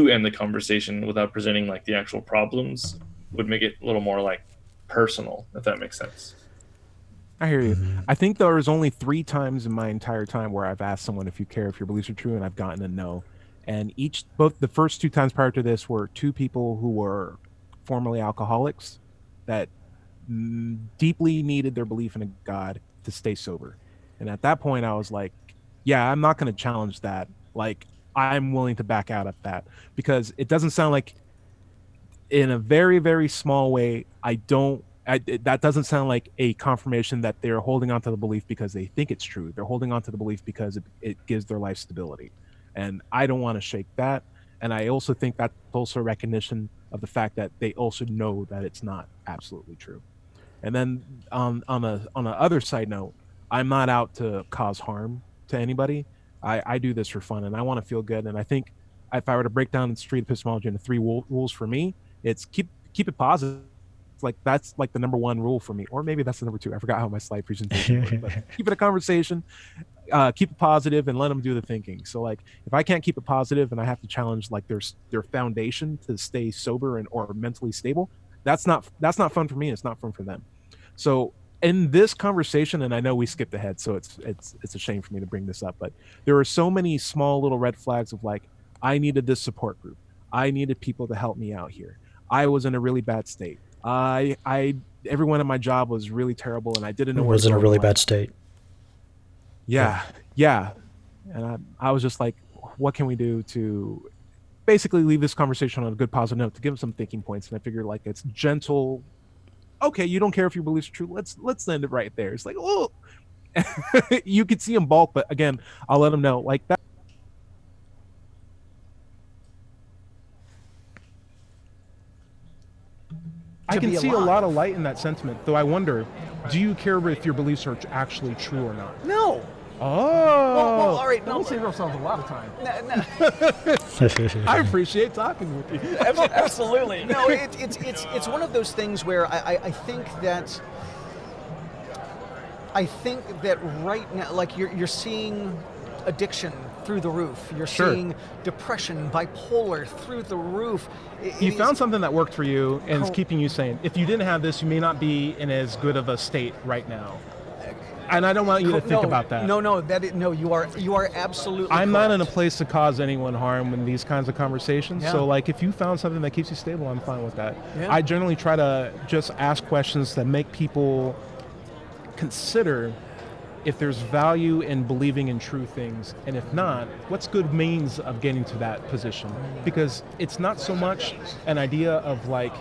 Speaker 3: end the conversation without presenting like the actual problems, would make it a little more like personal, if that makes sense.
Speaker 2: I hear you. I think there was only 3 times in my entire time where I've asked someone if you care if your beliefs are true, and I've gotten a no. And both the first 2 times prior to this were 2 people who were formerly alcoholics that deeply needed their belief in a God to stay sober. And at that point, I was like, yeah, I'm not going to challenge that. Like, I'm willing to back out of that, because it doesn't sound like, in a very, very small way, that doesn't sound like a confirmation that they're holding on to the belief because they think it's true. They're holding on to the belief because it gives their life stability. And I don't want to shake that. And I also think that's also a recognition of the fact that they also know that it's not absolutely true. And then on a other side note, I'm not out to cause harm to anybody. I do this for fun, and I want to feel good. And I think if I were to break down street epistemology into 3 rules for me, it's keep it positive. Like, that's like the number 1 rule for me, or maybe that's the number 2. I forgot how my slide presentation worked, but keep it a conversation, keep it positive, and let them do the thinking. So like, if I can't keep it positive and I have to challenge like their foundation to stay sober or mentally stable, that's not fun for me. It's not fun for them. So in this conversation, and I know we skipped ahead, so it's a shame for me to bring this up, but there are so many small little red flags of like, I needed this support group. I needed people to help me out here. I was in a really bad state. Everyone at my job was really terrible, and I didn't know
Speaker 1: It
Speaker 2: where
Speaker 1: was
Speaker 2: to
Speaker 1: in
Speaker 2: go
Speaker 1: a really
Speaker 2: in life.
Speaker 1: bad state.
Speaker 2: Yeah. And I was just like, what can we do to basically leave this conversation on a good positive note, to give them some thinking points? And I figured, like, it's gentle. Okay, you don't care if your beliefs are true. Let's end it right there. It's like, oh, you could see them balk, but again, I'll let them know like that. I can see a lot of light in that sentiment, though I wonder, do you care if your beliefs are actually true or not?
Speaker 7: No.
Speaker 2: Oh,
Speaker 7: Well, all right.
Speaker 2: no,
Speaker 7: No,
Speaker 2: we save ourselves a lot of time.
Speaker 7: no.
Speaker 2: I appreciate talking with you.
Speaker 7: Absolutely. No, it's one of those things where I think that right now, like you're seeing addiction through the roof. You're seeing depression, bipolar through the roof.
Speaker 2: You found something that worked for you and is keeping you sane. If you didn't have this, you may not be in as good of a state right now. And I don't want you to think about that.
Speaker 7: No, you are absolutely
Speaker 2: I'm
Speaker 7: correct.
Speaker 2: not in a place to cause anyone harm in these kinds of conversations.
Speaker 7: Yeah.
Speaker 2: So like, if you found something that keeps you stable, I'm fine with that.
Speaker 7: Yeah.
Speaker 2: I generally try to just ask questions that make people consider if there's value in believing in true things, and if not, what's good means of getting to that position? Because it's not so much an idea of like,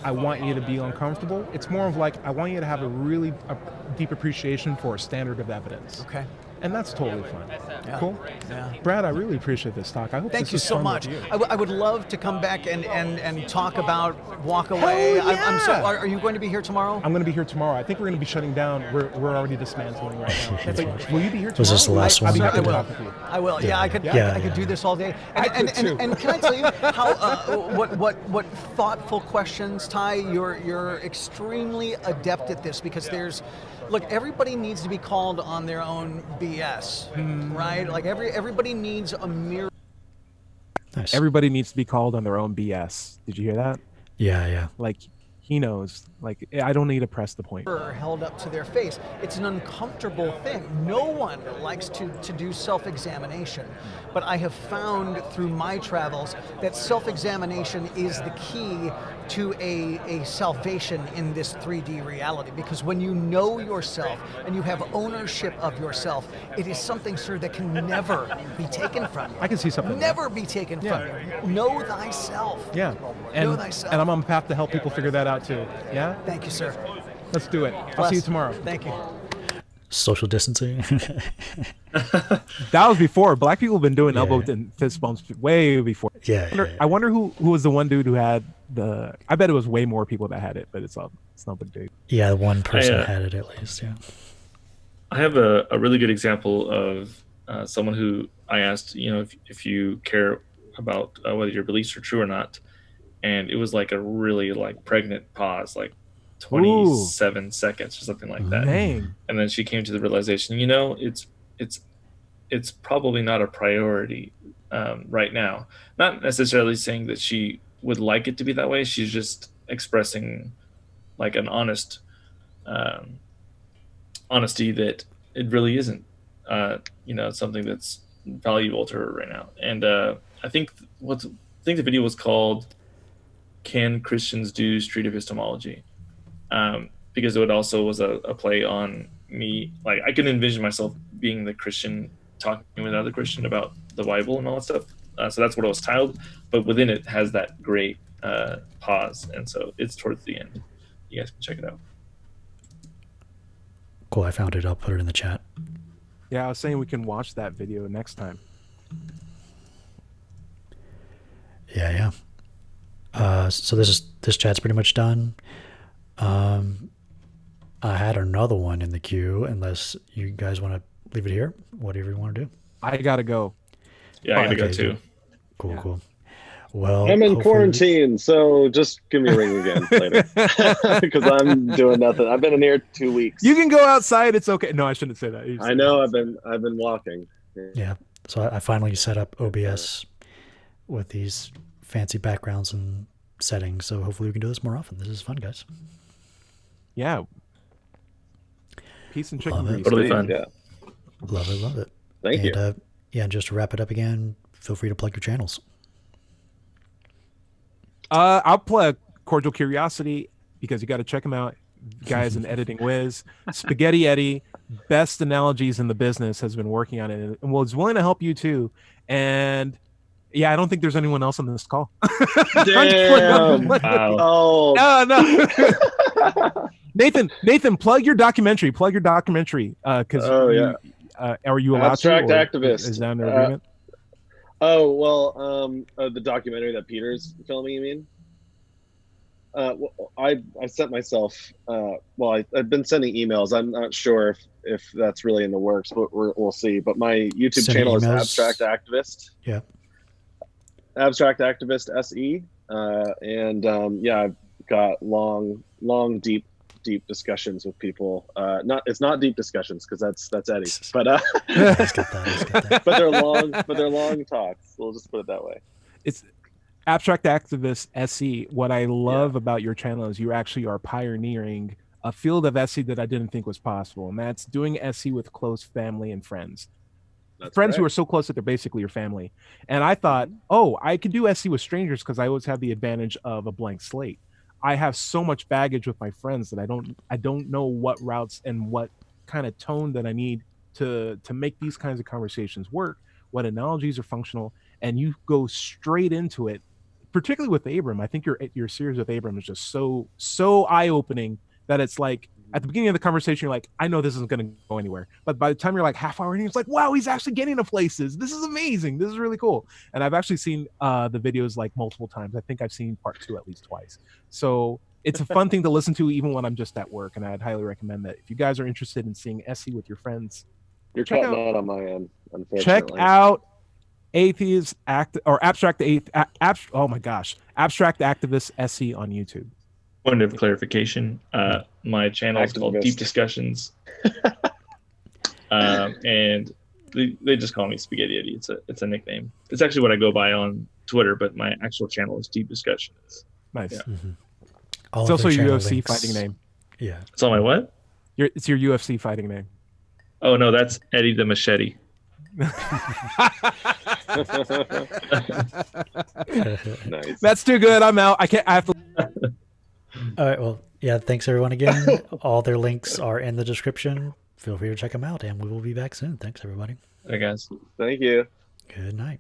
Speaker 2: I want you to be uncomfortable. It's more of like, I want you to have a deep appreciation for a standard of evidence.
Speaker 7: Okay.
Speaker 2: And that's totally fine.
Speaker 7: Yeah.
Speaker 2: Cool?
Speaker 7: Yeah.
Speaker 2: Brad, I really appreciate this talk. I hope
Speaker 7: Thank
Speaker 2: this
Speaker 7: you
Speaker 2: is
Speaker 7: so
Speaker 2: fun
Speaker 7: much.
Speaker 2: with you.
Speaker 7: I would love to come back and talk about Walk Away.
Speaker 2: Hell yeah!
Speaker 7: I'm so. Are you going to be here tomorrow?
Speaker 2: I'm going to be here tomorrow. I think we're going to be shutting down. We're already dismantling right now. But will you be here tomorrow?
Speaker 1: Was this the last one?
Speaker 2: I'd be happy
Speaker 7: I
Speaker 2: to
Speaker 7: will.
Speaker 2: talk with you.
Speaker 7: I will. Yeah, I could.
Speaker 1: Yeah.
Speaker 7: I could do this all day.
Speaker 2: I could too.
Speaker 7: And can I tell you how what thoughtful questions, Ty? You're extremely adept at this, because look, everybody needs to be called on their own BS, right? Like everybody needs a mirror.
Speaker 1: Nice.
Speaker 2: Everybody needs to be called on their own BS. Did you hear that?
Speaker 1: Yeah.
Speaker 2: Like, he knows. Like, I don't need to press the point.
Speaker 7: Held up to their face. It's an uncomfortable thing. No one likes to do self-examination, but I have found through my travels that self-examination is the key to a salvation in this 3D reality, because when you know yourself and you have ownership of yourself, it is something, sir, that can never be taken from you.
Speaker 2: I can see something.
Speaker 7: Never be taken from you. Know thyself.
Speaker 2: Yeah.
Speaker 7: Know thyself.
Speaker 2: And I'm on the path to help people figure that out too. Yeah?
Speaker 7: Thank you, sir.
Speaker 2: Let's do it. I'll see you tomorrow.
Speaker 7: Thank you.
Speaker 1: Social distancing.
Speaker 2: That was before. Black people have been doing elbow and fist bumps way before. I wonder who was the one dude who had the. I bet it was way more people that had it, but it's not big deal.
Speaker 1: Yeah, one person had it at least. Yeah.
Speaker 3: I have a really good example of someone who I asked, if you care about whether your beliefs are true or not, and it was like a really like pregnant pause, like 27 seconds or something like that.
Speaker 2: Dang.
Speaker 3: And then she came to the realization, it's probably not a priority right now. Not necessarily saying that she would like it to be that way. She's just expressing like an honest honesty that it really isn't something that's valuable to her right now. And I think the video was called "Can Christians Do Street Epistemology?" Because it also was a play on me. Like, I can envision myself being the Christian talking with another Christian about the Bible and all that stuff. So that's what it was titled, but within it has that great pause, and so it's towards the end. You guys can check it out.
Speaker 1: Cool, I found it. I'll put it in the chat.
Speaker 2: Yeah, I was saying we can watch that video next time.
Speaker 1: Yeah. So this chat's pretty much done. I had another one in the queue, unless you guys want to leave it here. Whatever you want to do.
Speaker 2: I gotta go.
Speaker 3: Yeah, I gotta go too.
Speaker 1: Cool. Well,
Speaker 4: I'm in quarantine, so just give me a ring again later, because I'm doing nothing. I've been in here 2 weeks.
Speaker 2: You can go outside. It's okay. No, I shouldn't say that.
Speaker 4: I know. I've been walking.
Speaker 1: Yeah. So I finally set up OBS with these fancy backgrounds and settings. So hopefully we can do this more often. This is fun, guys.
Speaker 2: Yeah. Peace and chicken
Speaker 1: Love it.
Speaker 2: grease.
Speaker 3: Totally fun.
Speaker 4: Yeah.
Speaker 1: Love it.
Speaker 4: Thank you.
Speaker 1: And just to wrap it up again, feel free to plug your channels.
Speaker 2: I'll plug Cordial Curiosity, because you got to check him out. Guy's an editing whiz. Spaghetti Eddie, best analogies in the business, has been working on it and was willing to help you too. And yeah, I don't think there's anyone else on this call.
Speaker 4: Damn.
Speaker 3: Wow.
Speaker 4: Oh.
Speaker 2: No. Nathan, plug your documentary. Because are you allowed
Speaker 4: Abstract
Speaker 2: to?
Speaker 4: Activist.
Speaker 2: Is that under agreement?
Speaker 4: The documentary that Peter's filming, you mean? I sent myself. I've been sending emails. I'm not sure if that's really in the works, but we'll see. But my YouTube channel is Abstract Activist.
Speaker 1: Yeah.
Speaker 4: Abstract Activist SE, I've got long, deep discussions with people. It's not deep discussions, because that's Eddie, but
Speaker 1: Let's get that.
Speaker 4: but they're long talks. We'll just put it that way.
Speaker 2: It's Abstract Activist SE. What I love about your channel is you actually are pioneering a field of SE that I didn't think was possible, and that's doing SE with close family and friends. Friends who are so close that they're basically your family. And I thought, I could do SE with strangers because I always have the advantage of a blank slate. I have so much baggage with my friends that I don't know what routes and what kind of tone that I need to make these kinds of conversations work, what analogies are functional, and you go straight into it. Particularly with Abram, I think your series with Abram is just so eye-opening that it's like at the beginning of the conversation, you're like, I know this isn't going to go anywhere. But by the time you're like half hour in, it's like, wow, he's actually getting to places. This is amazing. This is really cool. And I've actually seen the videos like multiple times. I think I've seen part 2 at least twice. So it's a fun thing to listen to even when I'm just at work. And I'd highly recommend that if you guys are interested in seeing SE with your friends.
Speaker 4: You're cutting out on my end, unfortunately.
Speaker 2: Check out Abstract Activist SE on YouTube.
Speaker 3: Point of clarification, my channel is called Deep Discussions, and they just call me Spaghetti Eddie. It's a nickname. It's actually what I go by on Twitter, but my actual channel is Deep Discussions.
Speaker 2: Nice.
Speaker 3: Yeah.
Speaker 1: All
Speaker 2: It's
Speaker 1: of
Speaker 2: also
Speaker 1: their
Speaker 2: your
Speaker 1: channel
Speaker 2: UFC
Speaker 1: links-
Speaker 2: fighting name.
Speaker 1: Yeah.
Speaker 3: It's on my what?
Speaker 2: It's your UFC fighting name.
Speaker 3: Oh no, that's Eddie the Machete.
Speaker 4: Nice.
Speaker 2: That's too good. I'm out. I can't. I have to.
Speaker 1: All right. Well, yeah. Thanks everyone again. All their links are in the description. Feel free to check them out, and we will be back soon. Thanks everybody.
Speaker 3: Hey guys.
Speaker 4: Thank you.
Speaker 1: Good night.